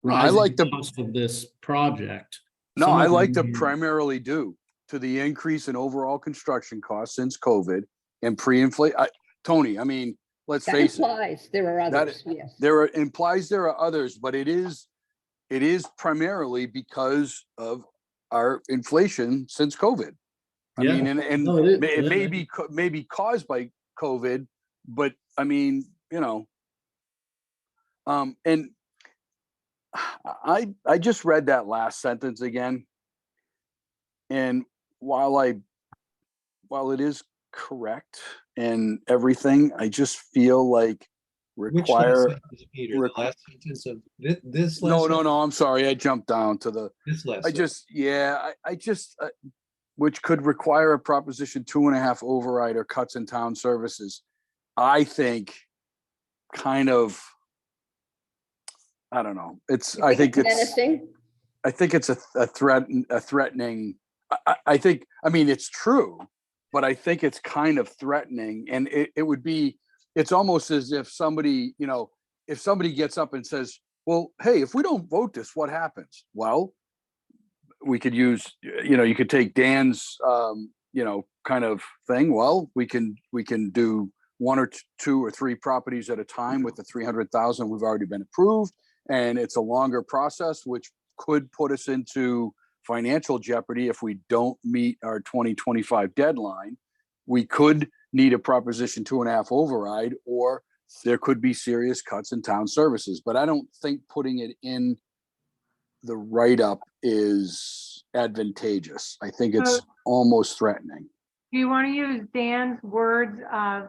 Speaker 6: I like
Speaker 9: rising
Speaker 6: the-
Speaker 9: cost of this project?
Speaker 6: No,
Speaker 9: Some
Speaker 6: I
Speaker 9: of
Speaker 6: like to
Speaker 9: them-
Speaker 6: primarily due to the increase in overall construction costs since COVID and pre-inflate. Tony, I mean, let's
Speaker 7: That
Speaker 6: face it.
Speaker 7: implies there are
Speaker 6: That-
Speaker 7: others, yes.
Speaker 6: Implies there are others, but it is primarily because of our inflation since COVID. I
Speaker 9: Yeah.
Speaker 6: mean, and
Speaker 9: No, it is.
Speaker 6: it may
Speaker 9: Yeah.
Speaker 6: be caused by COVID, but I mean, you know, and I just read that last sentence again, and while it is correct and everything, I just feel like
Speaker 1: Which last
Speaker 6: require.
Speaker 1: sentence, Peter? The last sentence of this last
Speaker 6: No,
Speaker 1: sentence?
Speaker 6: I'm sorry. I jumped down to the.
Speaker 1: This last
Speaker 6: I
Speaker 1: sentence.
Speaker 6: just, which could require a Proposition 2.5 override or cuts in town services. I think kind of, I don't know. I think it's
Speaker 7: menacing.
Speaker 6: a threatening. I mean, it's true, but I think it's kind of threatening, and it's almost as if somebody, if somebody gets up and says, well, hey, if we don't vote this, what happens? Well, we could use, you could take Dan's, kind of thing. Well, we can do one or two or three properties at a time with the 300,000 we've already been approved. And it's a longer process, which could put us into financial jeopardy if we don't meet our 2025 deadline. We could need a Proposition 2.5 override, or there could be serious cuts in town services, but I don't think putting it in the write-up is advantageous. I think it's almost threatening.
Speaker 3: Do you want to use Dan's words of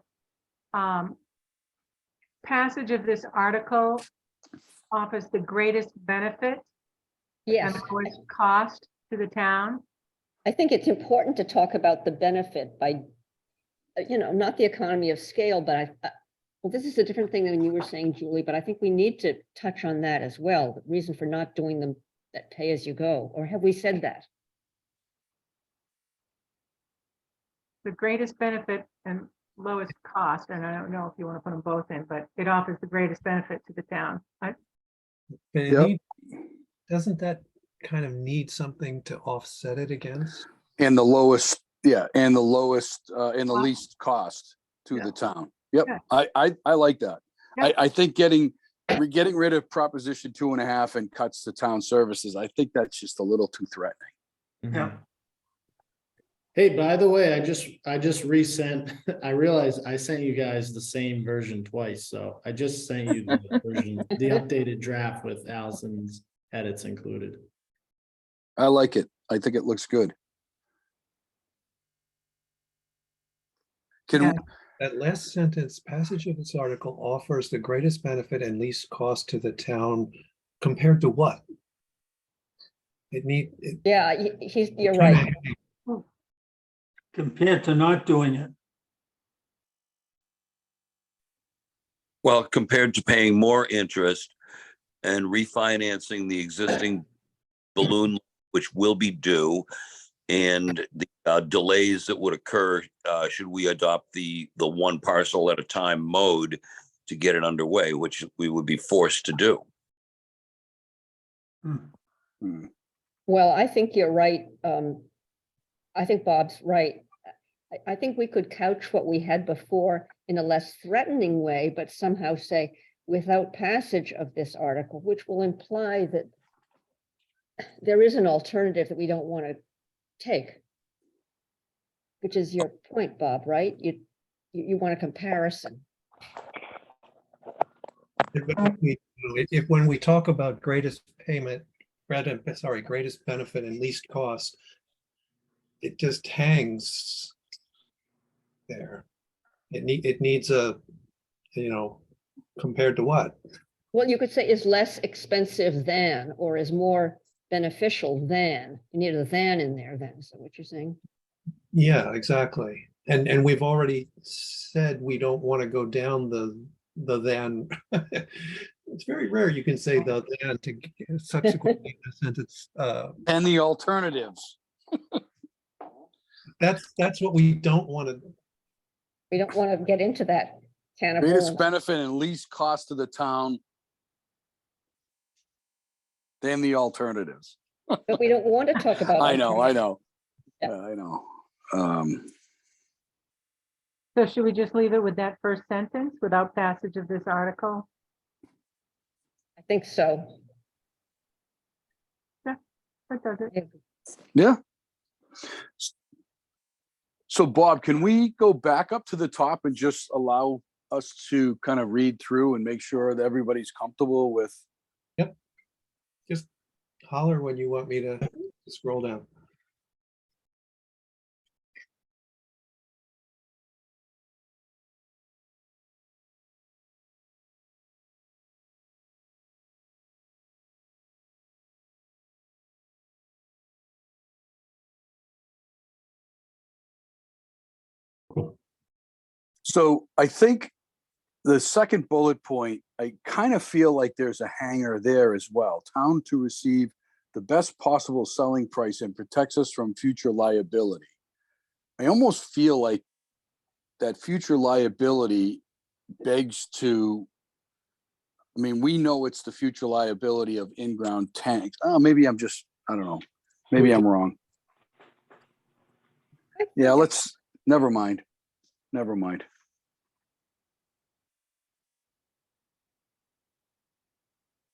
Speaker 3: passage of this article offers the greatest benefit
Speaker 7: Yes,
Speaker 3: and the lowest cost to the town?
Speaker 7: I think it's important to talk about the benefit by, not the economy of scale, but well, this is a different thing than you were saying, Julie, but I think we need to touch on that as well. The reason for not doing them that pay as you go, or have we said that?
Speaker 3: The greatest benefit and lowest cost, and I don't know if you want to put them both in, but it offers the greatest benefit to the town.
Speaker 1: But it
Speaker 6: Yep.
Speaker 1: doesn't that kind of need something to offset it against?
Speaker 6: And the lowest, and the lowest, and the least cost to
Speaker 1: Yeah.
Speaker 6: the town. Yep,
Speaker 3: Yeah.
Speaker 6: I like that.
Speaker 3: Yeah.
Speaker 6: I think getting rid of Proposition 2.5 and cuts to town services, I think that's just a little too threatening.
Speaker 2: Yeah.
Speaker 9: Hey, by the way, I just resent, I realized I sent you guys the same version twice, so I just sent you the version, the updated draft with Allison's edits included.
Speaker 6: I like it. I think it looks good.
Speaker 3: Yeah.
Speaker 1: That last sentence, passage of this article offers the greatest benefit and least cost to the town compared to what?
Speaker 7: Yeah, you're right.
Speaker 2: Compared to not doing it.
Speaker 11: Well, compared to paying more interest and refinancing the existing balloon, which will be due, and the delays that would occur should we adopt the one parcel at a time mode to get it underway, which we would be forced to do.
Speaker 7: Well, I think you're right. I think Bob's right. I think we could couch what we had before in a less threatening way, but somehow say without passage of this article, which will imply that there is an alternative that we don't want to take. Which is your point, Bob, right? You want a comparison.
Speaker 1: If when we talk about greatest greatest benefit and least cost, it just hangs there. It needs a, compared to what?
Speaker 7: Well, you could say is less expensive than, or is more beneficial than. You need a than in there then, is that what you're saying?
Speaker 1: Yeah, exactly. And we've already said we don't want to go down the then. It's very rare you can say the then to subsequently the sentence.
Speaker 6: And the alternatives.
Speaker 1: That's what we don't want to.
Speaker 7: We don't want to get into that can of
Speaker 6: Greatest
Speaker 7: worms.
Speaker 6: benefit and least cost to the town. Then the alternatives.
Speaker 7: But we don't want to talk about.
Speaker 6: I know.
Speaker 7: Yeah.
Speaker 6: I know.
Speaker 3: So should we just leave it with that first sentence without passage of this article?
Speaker 7: I think so.
Speaker 3: That does it.
Speaker 6: Yeah. So Bob, can we go back up to the top and just allow us to kind of read through and make sure that everybody's comfortable with?
Speaker 1: Yep. Just holler when you want me to scroll down.
Speaker 6: So I think the second bullet point, I kind of feel like there's a hanger there as well. Town to receive the best possible selling price and protects us from future liability. I almost feel like that future liability begs to, I mean, we know it's the future liability of in-ground tanks. Oh, maybe I'm just, I don't know. Maybe I'm wrong. Yeah, never mind.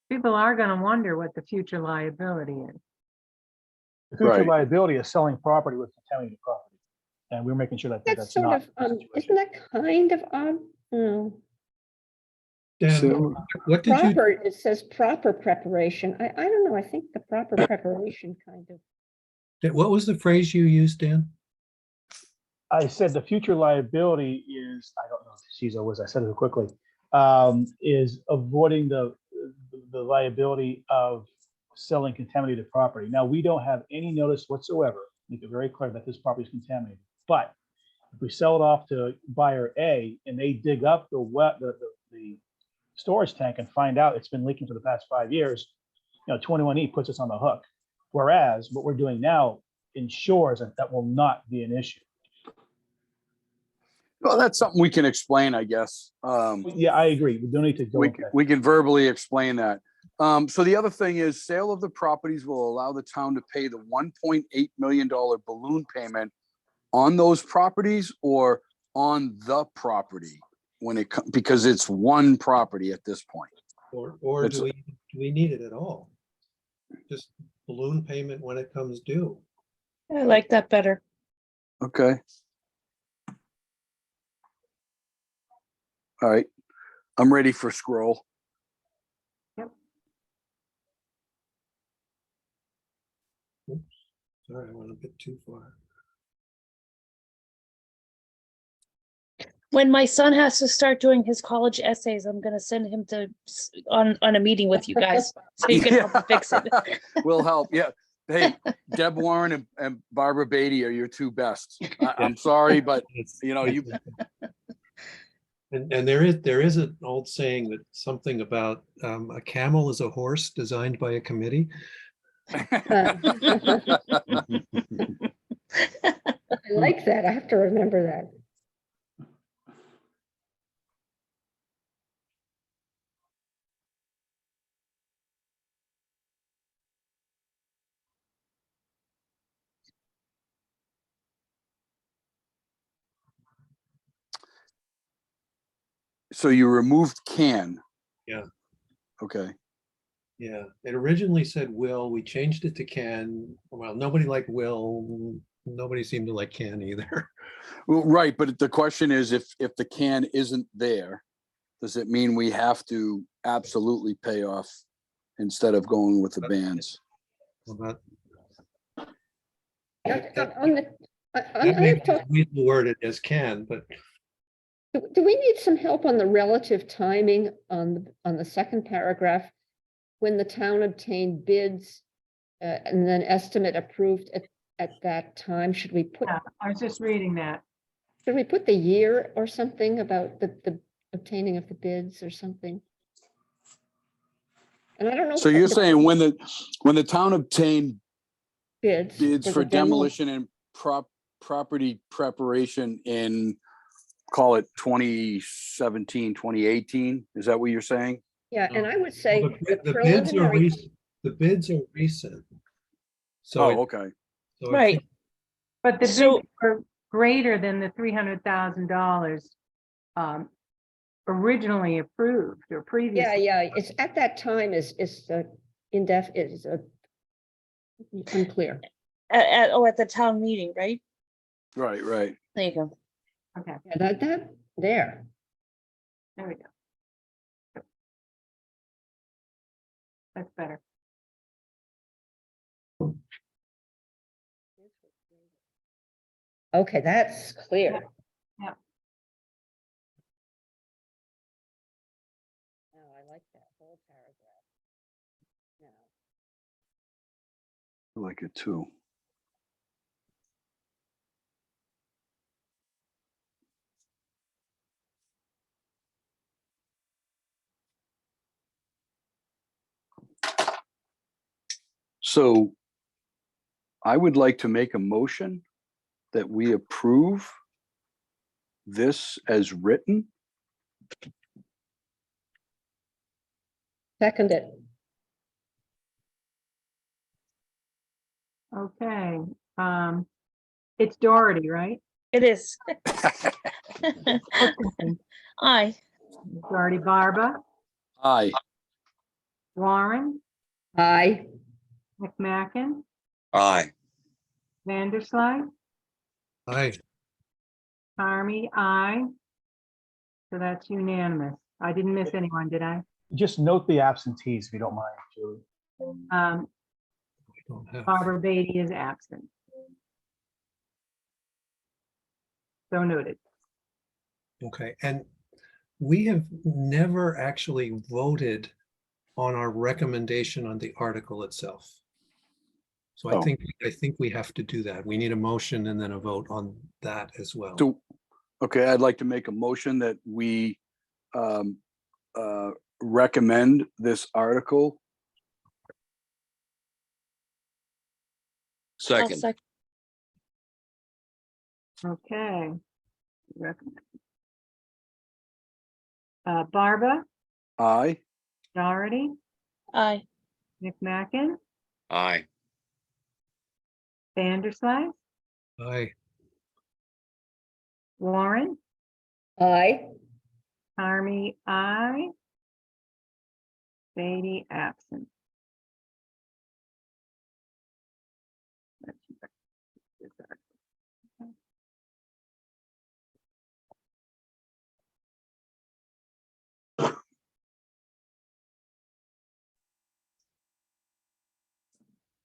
Speaker 3: People are going to wonder what the future liability is.
Speaker 10: The future
Speaker 6: Right.
Speaker 10: liability is selling property with contaminated property. And we're making sure that
Speaker 7: That's
Speaker 10: that's
Speaker 7: sort
Speaker 10: not.
Speaker 7: of,
Speaker 10: the situation.
Speaker 7: isn't that kind of odd? No.
Speaker 1: Dan,
Speaker 6: So-
Speaker 1: what did you,
Speaker 7: Proper, it says proper preparation. I don't know, I think the proper preparation kind of,
Speaker 1: what was the phrase you used, Dan?
Speaker 10: I said the future liability is, I don't know if she's always, I said it quickly, is avoiding the liability of selling contaminated property. Now, we don't have any notice whatsoever, make it very clear that this property is contaminated. But if we sell it off to buyer A and they dig up the storage tank and find out it's been leaking for the past 5 years, 21E puts us on the hook. Whereas what we're doing now ensures that that will not be an issue.
Speaker 6: Well, that's something we can explain, I guess.
Speaker 10: Yeah, I agree. We don't need to go.
Speaker 6: We can verbally explain that. So the other thing is sale of the properties will allow the town to pay the $1.8 million balloon payment on those properties or on the property because it's one property at this point.
Speaker 1: Or
Speaker 6: It's-
Speaker 1: do we need it at all? Just balloon payment when it comes due.
Speaker 8: I like that better.
Speaker 6: Okay. All right. I'm ready for scroll.
Speaker 1: Sorry, I went a bit too far.
Speaker 8: When my son has to start doing his college essays, I'm gonna send him to on a meeting with you guys so you can help him fix it.
Speaker 6: Will help. Yeah. Hey, Deb Warren and Barbara Beatty are your two best. I'm sorry, but you.
Speaker 1: And there is an old saying that something about a camel is a horse designed by a committee.
Speaker 7: I like that. I have to remember that.
Speaker 6: So you removed can.
Speaker 1: Yeah.
Speaker 6: Okay.
Speaker 1: Yeah, it originally said will, we changed it to can. Well, nobody liked will, nobody seemed to like can either.
Speaker 6: Well, right, but the question is, if the can isn't there, does it mean we have to absolutely pay off instead of going with the bands?
Speaker 1: Well,
Speaker 7: On the,
Speaker 1: that may be worded as can, but
Speaker 7: do we need some help on the relative timing on the second paragraph? When the town obtained bids and then estimate approved at that time, should we put,
Speaker 3: Yeah, I was just reading that.
Speaker 7: should we put the year or something about the obtaining of the bids or something? And I don't know.
Speaker 6: So you're saying when the town obtained bids
Speaker 7: there's
Speaker 6: for
Speaker 7: a demo-
Speaker 6: demolition and property preparation in, call it 2017, 2018, is that what you're saying?
Speaker 7: Yeah, and I would say
Speaker 1: well,
Speaker 7: the
Speaker 1: the bids are
Speaker 7: preliminary,
Speaker 1: the bids are recent. So,
Speaker 6: Oh, okay.
Speaker 1: so I
Speaker 8: Right.
Speaker 1: think
Speaker 3: But the
Speaker 8: So-
Speaker 3: bids were greater than the $300,000 originally approved or previously.
Speaker 7: yeah, it's at that time is unclear.
Speaker 8: At the town meeting, right?
Speaker 6: Right.
Speaker 8: There you go.
Speaker 3: Okay,
Speaker 7: Yeah, that there.
Speaker 3: there we go. That's better.
Speaker 7: Okay, that's clear.
Speaker 3: Yeah.
Speaker 7: Oh, I like that whole paragraph. Now,
Speaker 6: I like it too. So I would like to make a motion that we approve this as written.
Speaker 7: second it.
Speaker 3: Okay, it's Doherty, right?
Speaker 8: It is. Aye.
Speaker 3: Doherty, Barba,
Speaker 6: Aye.
Speaker 3: Warren,
Speaker 7: Aye.
Speaker 3: McMacken,
Speaker 11: Aye.
Speaker 3: Vandersloot,
Speaker 1: I,
Speaker 3: Army, aye. So that's unanimous. I didn't miss anyone, did I?
Speaker 10: Just note the absentees if you don't mind, Julie.
Speaker 1: We don't have.
Speaker 3: Barbara Beatty is absent. So noted.
Speaker 1: Okay, and we have never actually voted on our recommendation on the article itself. So I
Speaker 6: Oh.
Speaker 1: think we have to do that. We need a motion and then a vote on that as well.
Speaker 6: So, okay, I'd like to make a motion that we recommend this article.
Speaker 8: I'll
Speaker 11: Second,
Speaker 8: second.
Speaker 3: Okay. Recommend. Barbara,
Speaker 6: Aye.
Speaker 3: Doherty,
Speaker 8: Aye.
Speaker 3: McMacken,
Speaker 11: aye.
Speaker 3: Vanderslice,
Speaker 1: Aye.
Speaker 3: Warren,
Speaker 7: Aye.
Speaker 3: Harmy, I. Beatty, absent.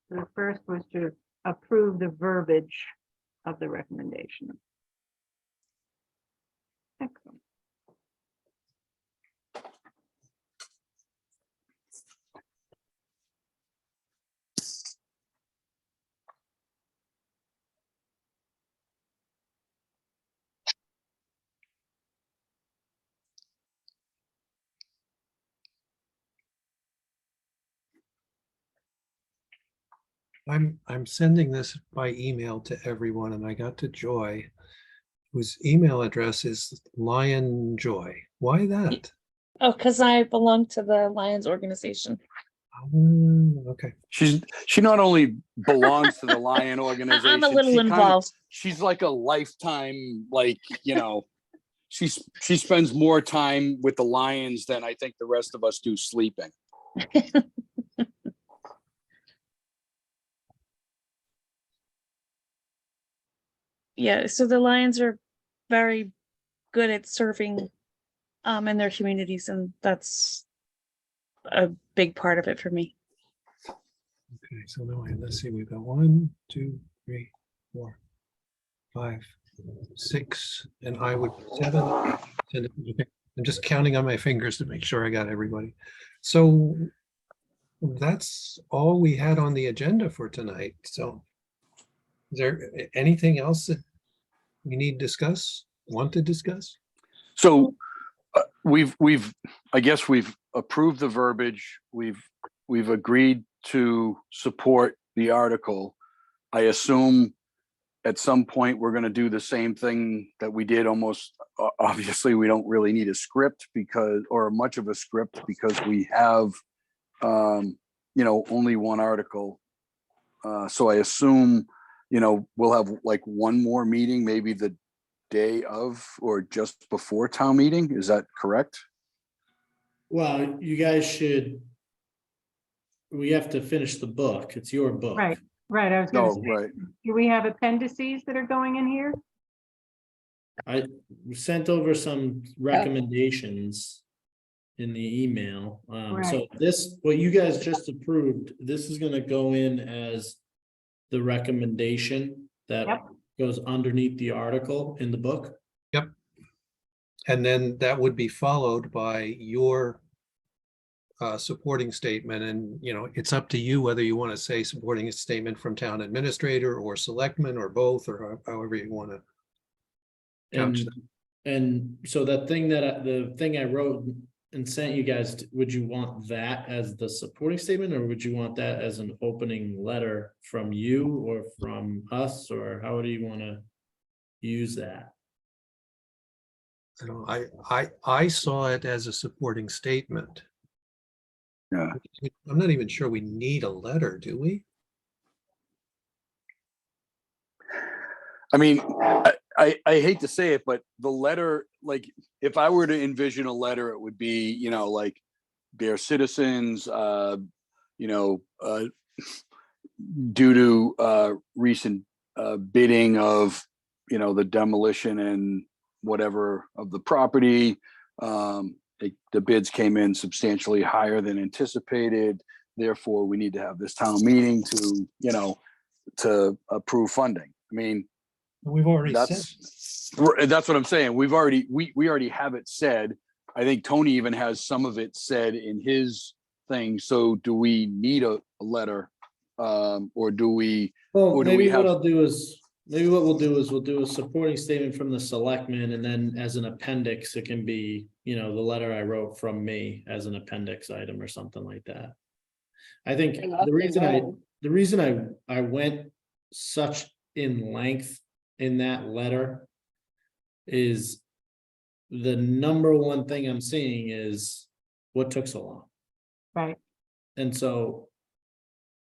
Speaker 3: The first was to approve the verbiage of the recommendation. Excellent.
Speaker 1: I'm sending this by email to everyone, and I got to Joy, whose email address is Lion Joy. Why that?
Speaker 8: Oh, because I belong to the Lions organization.
Speaker 1: Okay.
Speaker 6: She not only belongs to the Lion organization.
Speaker 8: I'm a little
Speaker 6: she
Speaker 8: involved.
Speaker 6: She's like a lifetime, like, you know, she spends more time with the Lions than I think the rest of us do sleeping.
Speaker 8: Yeah, so the Lions are very good at serving in their communities, and that's a big part of it for me.
Speaker 1: Okay, so now let's see, we've got 1, 2, 3, 4, 5, 6, and I would 7. Okay. I'm just counting on my fingers to make sure I got everybody. So that's all we had on the agenda for tonight. So is there anything else that we need to want to discuss?
Speaker 6: So I guess we've approved the verbiage. We've agreed to support the article. I assume at some point we're going to do the same thing that we did almost. Obviously, we don't really need a script or much of a script because we have, only one article. So I assume, we'll have like one more meeting, maybe the day of or just before town meeting. Is that correct?
Speaker 9: Well, you guys we have to finish the book. It's your book.
Speaker 3: Right, right. I was gonna
Speaker 6: No,
Speaker 3: say,
Speaker 6: right.
Speaker 3: do we have appendices that are going in here?
Speaker 9: I sent over some recommendations in the email. So what you guys just approved, this is gonna go in as the recommendation that goes underneath the article in the book.
Speaker 1: Yep. And then that would be followed by your supporting statement, and it's up to you whether you want to say supporting a statement from town administrator or selectman or both, or however you want to couch that.
Speaker 9: And so the thing I wrote and sent you guys, would you want that as the supporting statement, or would you want that as an opening letter from you or from us, or how do you want to use that?
Speaker 1: I saw it as a supporting statement.
Speaker 6: Yeah.
Speaker 1: I'm not even sure we need a letter, do we?
Speaker 6: I mean, I hate to say it, but the letter, like, if I were to envision a letter, it would be, like, dear citizens, due to recent bidding of, the demolition and whatever of the property, the bids came in substantially higher than anticipated. Therefore, we need to have this town meeting to, to approve funding. I mean,
Speaker 1: We've already said,
Speaker 6: that's what I'm saying. We already have it said. I think Tony even has some of it said in his thing. So do we need a letter? Or do we,
Speaker 9: Well,
Speaker 6: or do we
Speaker 9: maybe what
Speaker 6: have,
Speaker 9: I'll do is, maybe what we'll do is we'll do a supporting statement from the selectmen, and then as an appendix, it can be, the letter I wrote from me as an appendix item or something like that. I think the reason I went such in length in that letter is the number one thing I'm seeing is what took so long.
Speaker 3: Right.
Speaker 9: And so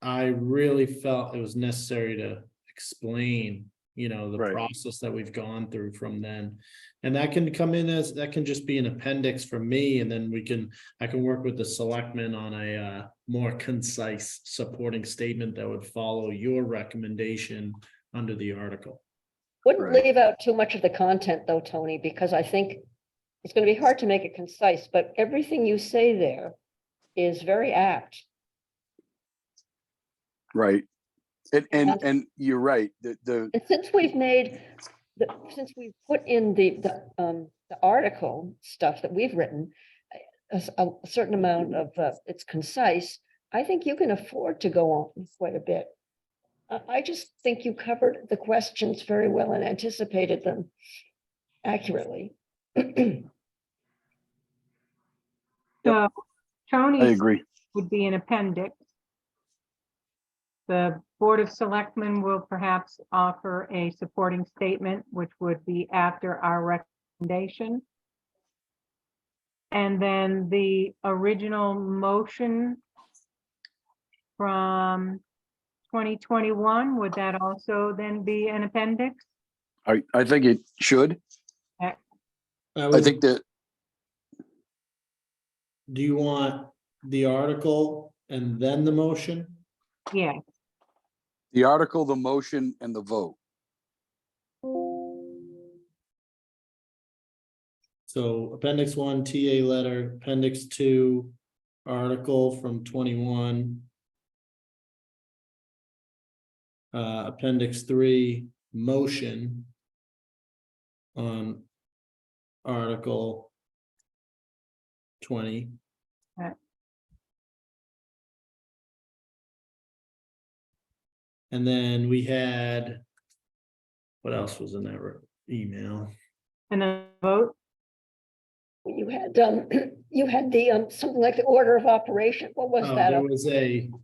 Speaker 9: I really felt it was necessary to explain, the
Speaker 6: Right.
Speaker 9: process that we've gone through from then. And that can come in as, that can just be an appendix from me, and then I can work with the selectmen on a more concise supporting statement that would follow your recommendation under the article.
Speaker 7: Wouldn't
Speaker 6: Right.
Speaker 7: leave out too much of the content though, Tony, because I think it's going to be hard to make it concise, but everything you say there is very apt.
Speaker 6: right? And you're right,
Speaker 7: And since we've since we've put in the article stuff that we've written, a certain amount of, it's concise, I think you can afford to go on quite a bit. I just think you covered the questions very well and anticipated them accurately.
Speaker 3: So
Speaker 6: I
Speaker 3: Tony's
Speaker 6: agree.
Speaker 3: would be an appendix. The Board of Selectmen will perhaps offer a supporting statement, which would be after our recommendation. And then the original motion from 2021, would that also then be an appendix?
Speaker 6: I think it should. I think that,
Speaker 9: Do you want the article and then the motion?
Speaker 3: Yeah,
Speaker 6: the article, the motion, and the vote.
Speaker 9: So appendix 1, TA letter, appendix 2, article from 21. Appendix 3, motion on article 20.
Speaker 3: Right.
Speaker 9: And then we had, what else was in that email?
Speaker 3: and then vote.
Speaker 7: You had the, something like the order of operation. What was
Speaker 9: Oh,
Speaker 7: that?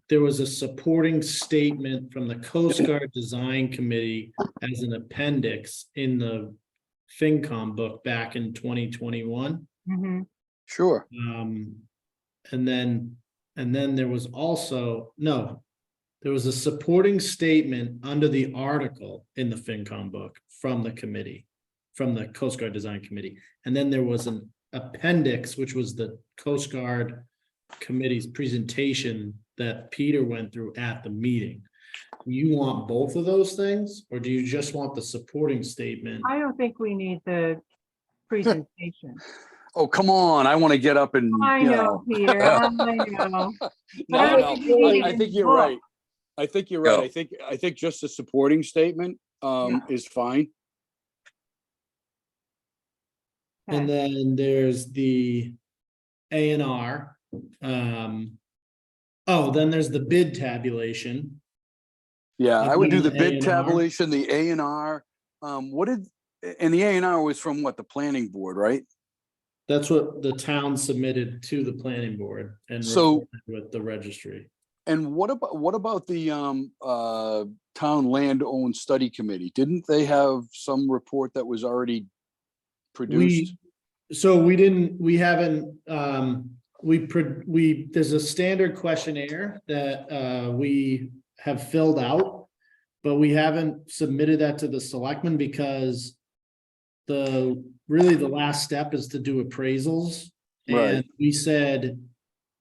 Speaker 9: there was a supporting statement from the Coast Guard Design Committee as an appendix in the FinCom book back in 2021.
Speaker 3: Mhm.
Speaker 6: Sure.
Speaker 9: And then there was also, there was a supporting statement under the article in the FinCom book from the committee, from the Coast Guard Design Committee. And then there was an appendix, which was the Coast Guard Committee's presentation that Peter went through at the meeting. You want both of those things, or do you just want the supporting statement?
Speaker 3: I don't think we need the presentation.
Speaker 6: Oh, come on. I want to get up and,
Speaker 3: I know, Peter, I know. But I don't think we need
Speaker 6: I
Speaker 3: it
Speaker 6: think
Speaker 3: in
Speaker 6: you're
Speaker 3: book.
Speaker 6: right. I think you're right.
Speaker 11: Yeah.
Speaker 6: I think just a supporting statement is fine.
Speaker 9: And
Speaker 3: Okay.
Speaker 9: then there's the A&R. Oh, then there's the bid tabulation.
Speaker 6: Yeah, I would do the
Speaker 9: And
Speaker 6: bid
Speaker 9: A&R.
Speaker 6: tabulation, the A&R. And the A&R was from what, the planning board, right?
Speaker 9: That's what the town submitted to the planning board and
Speaker 6: So-
Speaker 9: recorded with the registry.
Speaker 6: And what about the town land owned study committee? Didn't they have some report that was already produced?
Speaker 9: There's a standard questionnaire that we have filled out, but we haven't submitted that to the selectmen because really the last step is to do appraisals.
Speaker 6: Right.
Speaker 9: And we said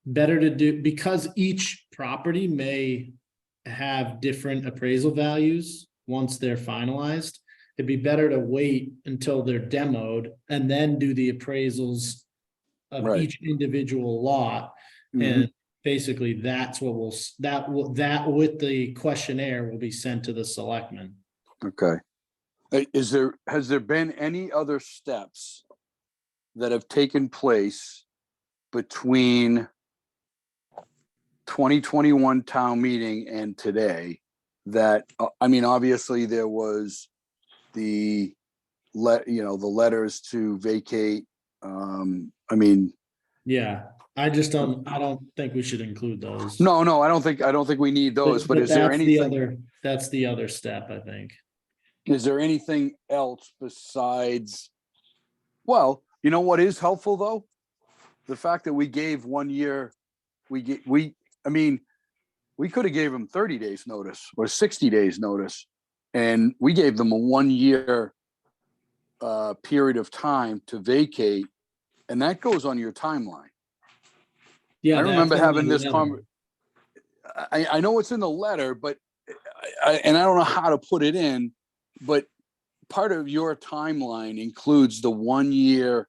Speaker 9: better to do, because each property may have different appraisal values once they're finalized. It'd be better to wait until they're demoed and then do the appraisals of
Speaker 6: Right.
Speaker 9: each individual lot.
Speaker 6: Mhm.
Speaker 9: And basically that's what will, that with the questionnaire will be sent to the selectmen.
Speaker 6: Okay. Has there been any other steps that have taken place between 2021 town meeting and today that, I mean, obviously there was the the letters to vacate. I mean,
Speaker 9: Yeah, I don't think we should include those.
Speaker 6: no, I don't think we need those, but is there anything,
Speaker 9: That's the other step, I think.
Speaker 6: is there anything else besides, well, you know what is helpful though? The fact that we gave 1 year, I mean, we could have gave them 30 days notice or 60 days notice. And we gave them a 1 year period of time to vacate. And that goes on your timeline.
Speaker 9: Yeah.
Speaker 6: I remember
Speaker 9: that's in
Speaker 6: having
Speaker 9: the
Speaker 6: this
Speaker 9: letter.
Speaker 6: I know it's in the letter, but I don't know how to put it in, but part of your timeline includes the 1 year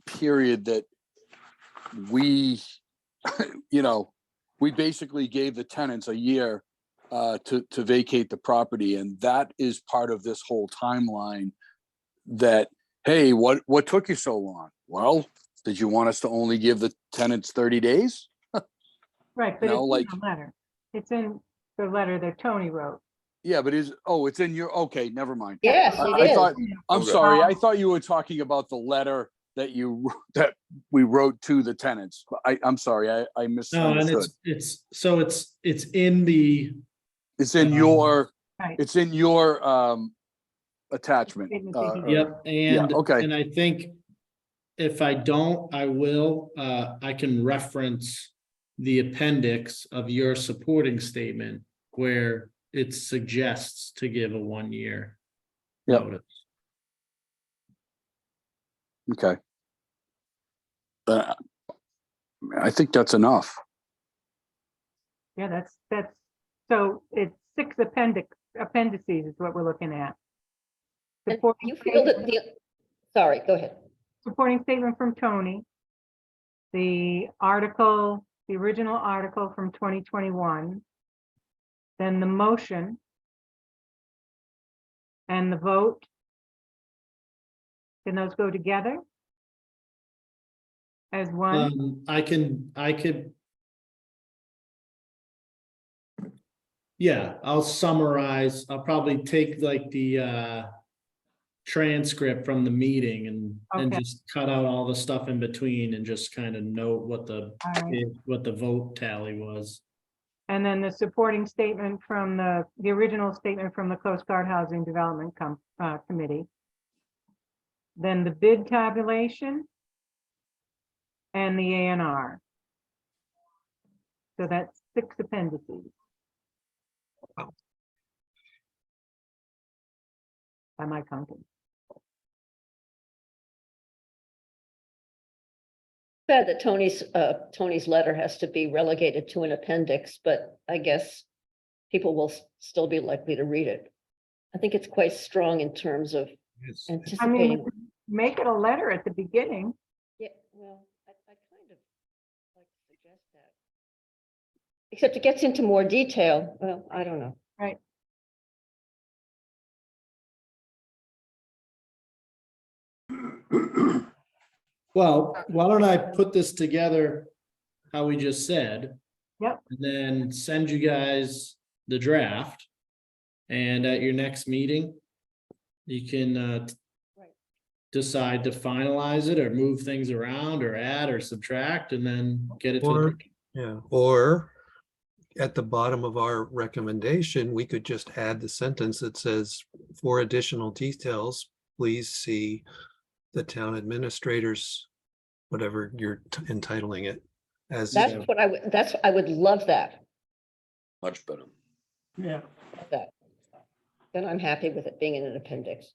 Speaker 6: period that we, we basically gave the tenants a year to vacate the property. And that is part of this whole timeline that, hey, what took you so long? Well, did you want us to only give the tenants 30 days?
Speaker 3: Right, but
Speaker 6: No,
Speaker 3: it's in the letter. It's in the letter that Tony wrote.
Speaker 6: Yeah, but it's in your, okay, never mind.
Speaker 7: Yes,
Speaker 6: I
Speaker 7: it is.
Speaker 6: thought, I'm
Speaker 11: Okay.
Speaker 6: sorry, I thought you were talking about the letter that we wrote to the tenants. I'm sorry, I
Speaker 9: No, and
Speaker 6: misunderstood.
Speaker 9: it's in the,
Speaker 6: It's in your,
Speaker 3: Right.
Speaker 6: it's in your attachment.
Speaker 3: Statement that he
Speaker 9: yep, and,
Speaker 6: okay.
Speaker 9: and I think if I don't, I will, I can reference the appendix of your supporting statement where it suggests to give a 1 year
Speaker 6: Yep.
Speaker 9: notice.
Speaker 6: Okay. I think that's enough.
Speaker 3: Yeah, that's, so it's 6 appendices is what we're looking at.
Speaker 7: And
Speaker 3: Supporting
Speaker 7: you feel that
Speaker 3: statement-
Speaker 7: sorry, go ahead.
Speaker 3: Supporting statement from Tony. The article, the original article from 2021. Then the motion. And the vote. Can those go together? As one?
Speaker 9: I could. Yeah, I'll summarize. I'll probably take like the transcript from the meeting and
Speaker 3: Okay.
Speaker 9: just cut out all the stuff in between and just kind of note what
Speaker 3: All right.
Speaker 9: the vote tally was.
Speaker 3: And then the supporting statement from the original statement from the Coast Guard Housing Development Committee. Then the bid tabulation. And the A&R. So that's 6 appendices. By my counting.
Speaker 7: Sad that Tony's letter has to be relegated to an appendix, but I guess people will still be likely to read it. I think it's quite strong in terms of
Speaker 1: It's-
Speaker 3: I
Speaker 7: anticipating.
Speaker 3: mean, make it a letter at the beginning.
Speaker 7: Yeah, well, I kind of like to suggest that. Except it gets into more detail. Well, I don't know.
Speaker 3: Right.
Speaker 9: Well, why don't I put this together how we just said?
Speaker 3: Yep.
Speaker 9: And then send you guys the draft. And at your next meeting, you can
Speaker 7: Right.
Speaker 9: decide to finalize it or move things around or add or subtract and then get it to.
Speaker 1: Or, yeah, or at the bottom of our recommendation, we could just add the sentence that says, for additional details, please see the town administrators, whatever you're entitling it as.
Speaker 7: That's what I would love that.
Speaker 11: Much better.
Speaker 2: Yeah.
Speaker 7: That. Then I'm happy with it being in an appendix.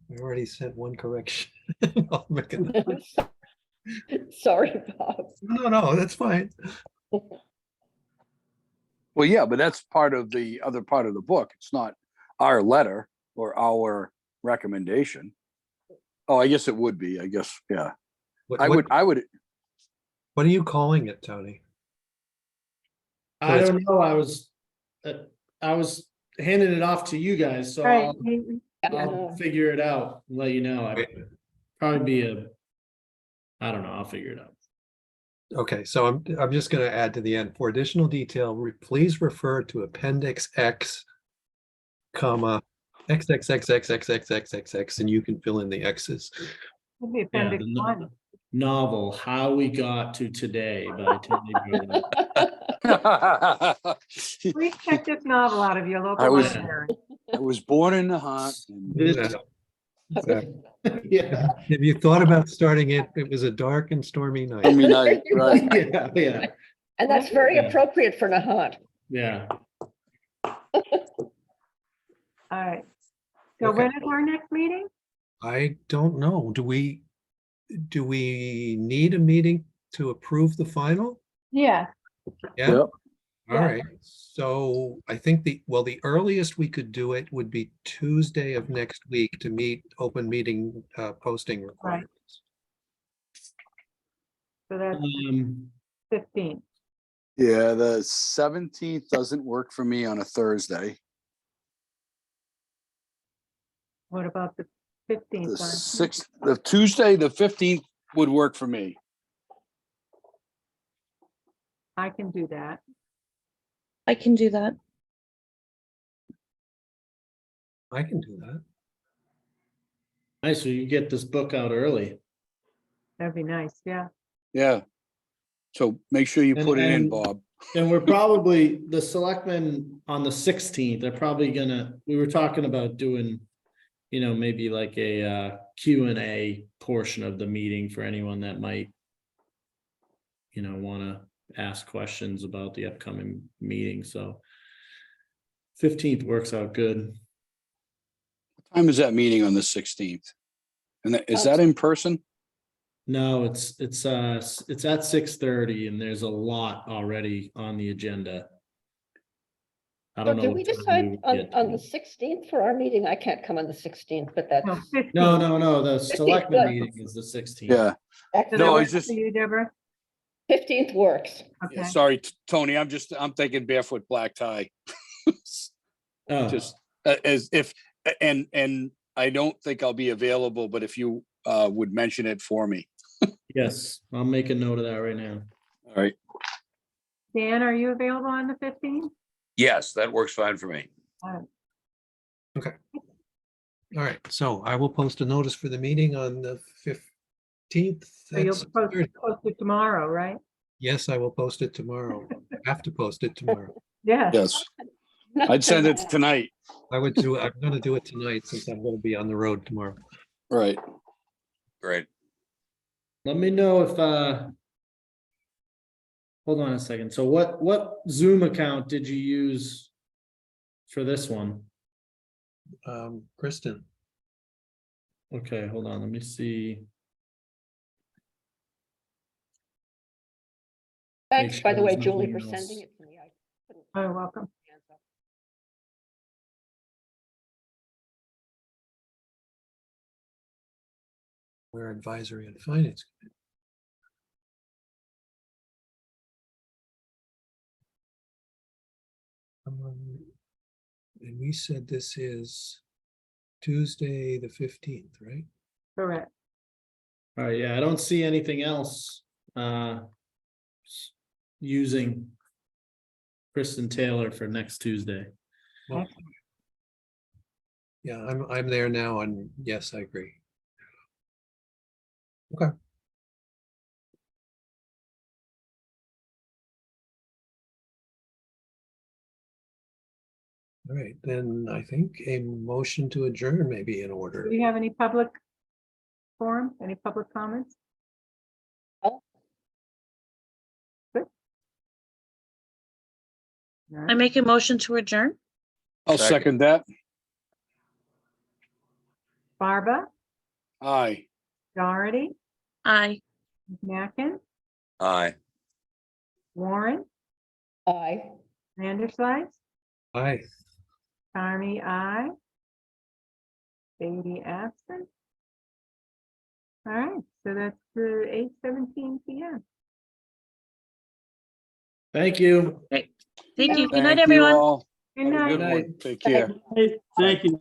Speaker 1: We already sent one correction. I'll make it-
Speaker 7: Sorry, Bob.
Speaker 1: No, that's fine.
Speaker 6: Well, yeah, but that's part of the other part of the book. It's not our letter or our recommendation. Oh, I guess it would be, I guess, yeah.
Speaker 1: What-
Speaker 6: I
Speaker 1: what-
Speaker 6: would,
Speaker 1: What are you calling it, Tony?
Speaker 9: I
Speaker 1: it's-
Speaker 9: don't know, I was handing it off to you guys, so
Speaker 3: Right,
Speaker 9: I'll figure it out, and let you know. I probably be I don't know, I'll figure it out.
Speaker 1: Okay, so I'm just gonna add to the end, for additional detail, please refer to Appendix X, comma, XXXXXXXXX, and you can fill in the X's.
Speaker 3: maybe
Speaker 9: Yeah,
Speaker 3: appendix
Speaker 9: the no-
Speaker 3: one.
Speaker 9: novel, How We Got to Today by Tony Jordan.
Speaker 3: Please check this novel out of your
Speaker 6: I
Speaker 3: local
Speaker 6: was-
Speaker 3: library.
Speaker 6: I was born in Nahant. and-
Speaker 9: This- Yeah,
Speaker 1: If you thought about starting it, it was a dark and stormy night.
Speaker 6: Stormy night, right.
Speaker 9: yeah,
Speaker 7: And that's very
Speaker 9: Yeah.
Speaker 7: appropriate for Nahant.
Speaker 9: yeah.
Speaker 3: All right. So
Speaker 1: Okay.
Speaker 3: when is our next meeting?
Speaker 1: I don't know. Do we need a meeting to approve the final?
Speaker 3: Yeah.
Speaker 1: Yeah.
Speaker 6: Yep.
Speaker 1: All
Speaker 3: Yeah.
Speaker 1: right. So I think the earliest we could do it would be Tuesday of next week to meet open meeting posting requirements.
Speaker 3: So that's 15.
Speaker 6: Yeah, the 17th doesn't work for me on a Thursday.
Speaker 3: What about the
Speaker 6: The
Speaker 3: 15th?
Speaker 6: 6th, the Tuesday, the 15th would work for me.
Speaker 3: I can do that.
Speaker 8: I can do that.
Speaker 1: I can do that.
Speaker 9: Nice, so you get this book out early.
Speaker 3: That'd be nice. Yeah.
Speaker 6: Yeah. So make sure you
Speaker 9: And-
Speaker 6: put it in,
Speaker 9: and-
Speaker 6: Bob.
Speaker 9: And we're probably, the selectmen on the 16th, they're probably we were talking about doing, maybe like a Q&A portion of the meeting for anyone that might, want to ask questions about the upcoming meeting, so 15th works out good.
Speaker 6: What time is that meeting on the 16th? And is that in person?
Speaker 9: No, it's at 6:30 and there's a lot already on the agenda. I
Speaker 7: So
Speaker 9: don't know.
Speaker 7: did we
Speaker 9: what time
Speaker 7: decide
Speaker 9: would get
Speaker 7: on
Speaker 9: to.
Speaker 7: the 16th for our meeting? I can't come on the 16th, but that's.
Speaker 3: No, 15th.
Speaker 9: No, the selectmen
Speaker 7: good.
Speaker 9: meeting is the 16th.
Speaker 6: Yeah.
Speaker 3: So that
Speaker 6: No,
Speaker 3: works
Speaker 6: it's just-
Speaker 3: for you, Deborah?
Speaker 7: 15th works.
Speaker 3: Okay.
Speaker 6: Yeah, sorry, Tony, I'm thinking barefoot black tie.
Speaker 9: Oh,
Speaker 6: Just as if, and I don't think I'll be available, but if you would mention it for me.
Speaker 9: yes, I'll make a note of that right now.
Speaker 6: All right.
Speaker 3: Dan, are you available on the 15th?
Speaker 11: Yes, that works fine for me.
Speaker 1: All right. So I will post a notice for the meeting on the 15th.
Speaker 3: So you'll
Speaker 1: That's
Speaker 3: post
Speaker 1: Thursday.
Speaker 3: it tomorrow, right?
Speaker 1: Yes, I will post it tomorrow. I have to post it tomorrow.
Speaker 3: Yeah.
Speaker 6: Yes, I'd send it tonight.
Speaker 1: I'm gonna do it tonight since I'm gonna be on the road tomorrow.
Speaker 6: Right.
Speaker 11: Great.
Speaker 9: Let me know if, hold on a second. So what Zoom account did you use for this one?
Speaker 1: Kristen,
Speaker 9: Okay, hold on, let me see.
Speaker 7: Thanks, by the way,
Speaker 9: there's
Speaker 7: Julie,
Speaker 9: nothing
Speaker 7: for
Speaker 9: else.
Speaker 7: sending it to me. I couldn't-
Speaker 3: Oh, welcome.
Speaker 1: we're advisory and finance. And we said this is Tuesday, the 15th, right?
Speaker 3: Correct.
Speaker 9: All right, yeah, I don't see anything else, using Kristen Taylor for next Tuesday.
Speaker 1: Well, yeah, I'm there now, and yes, I agree. Okay. All right, then I think a motion to adjourn may be in
Speaker 3: Do
Speaker 1: order.
Speaker 3: we have any public forum, any public comments?
Speaker 7: Oh.
Speaker 3: Good. All
Speaker 8: I
Speaker 3: right.
Speaker 8: make a motion to adjourn.
Speaker 6: I'll second that.
Speaker 3: Barba,
Speaker 6: Aye.
Speaker 3: Doherty,
Speaker 8: Aye.
Speaker 3: Mackin,
Speaker 11: Aye.
Speaker 3: Warren,
Speaker 7: Aye.
Speaker 3: Vanderslice,
Speaker 1: Aye.
Speaker 3: Carney, I. Beatty absent. All right, so that's 8:17 PM.
Speaker 9: Thank you.
Speaker 8: Thank you. Good night,
Speaker 6: Thank you
Speaker 8: everyone.
Speaker 6: all.
Speaker 3: Good
Speaker 6: Have a
Speaker 3: night.
Speaker 6: good one. Take care.
Speaker 2: Hey, thank you.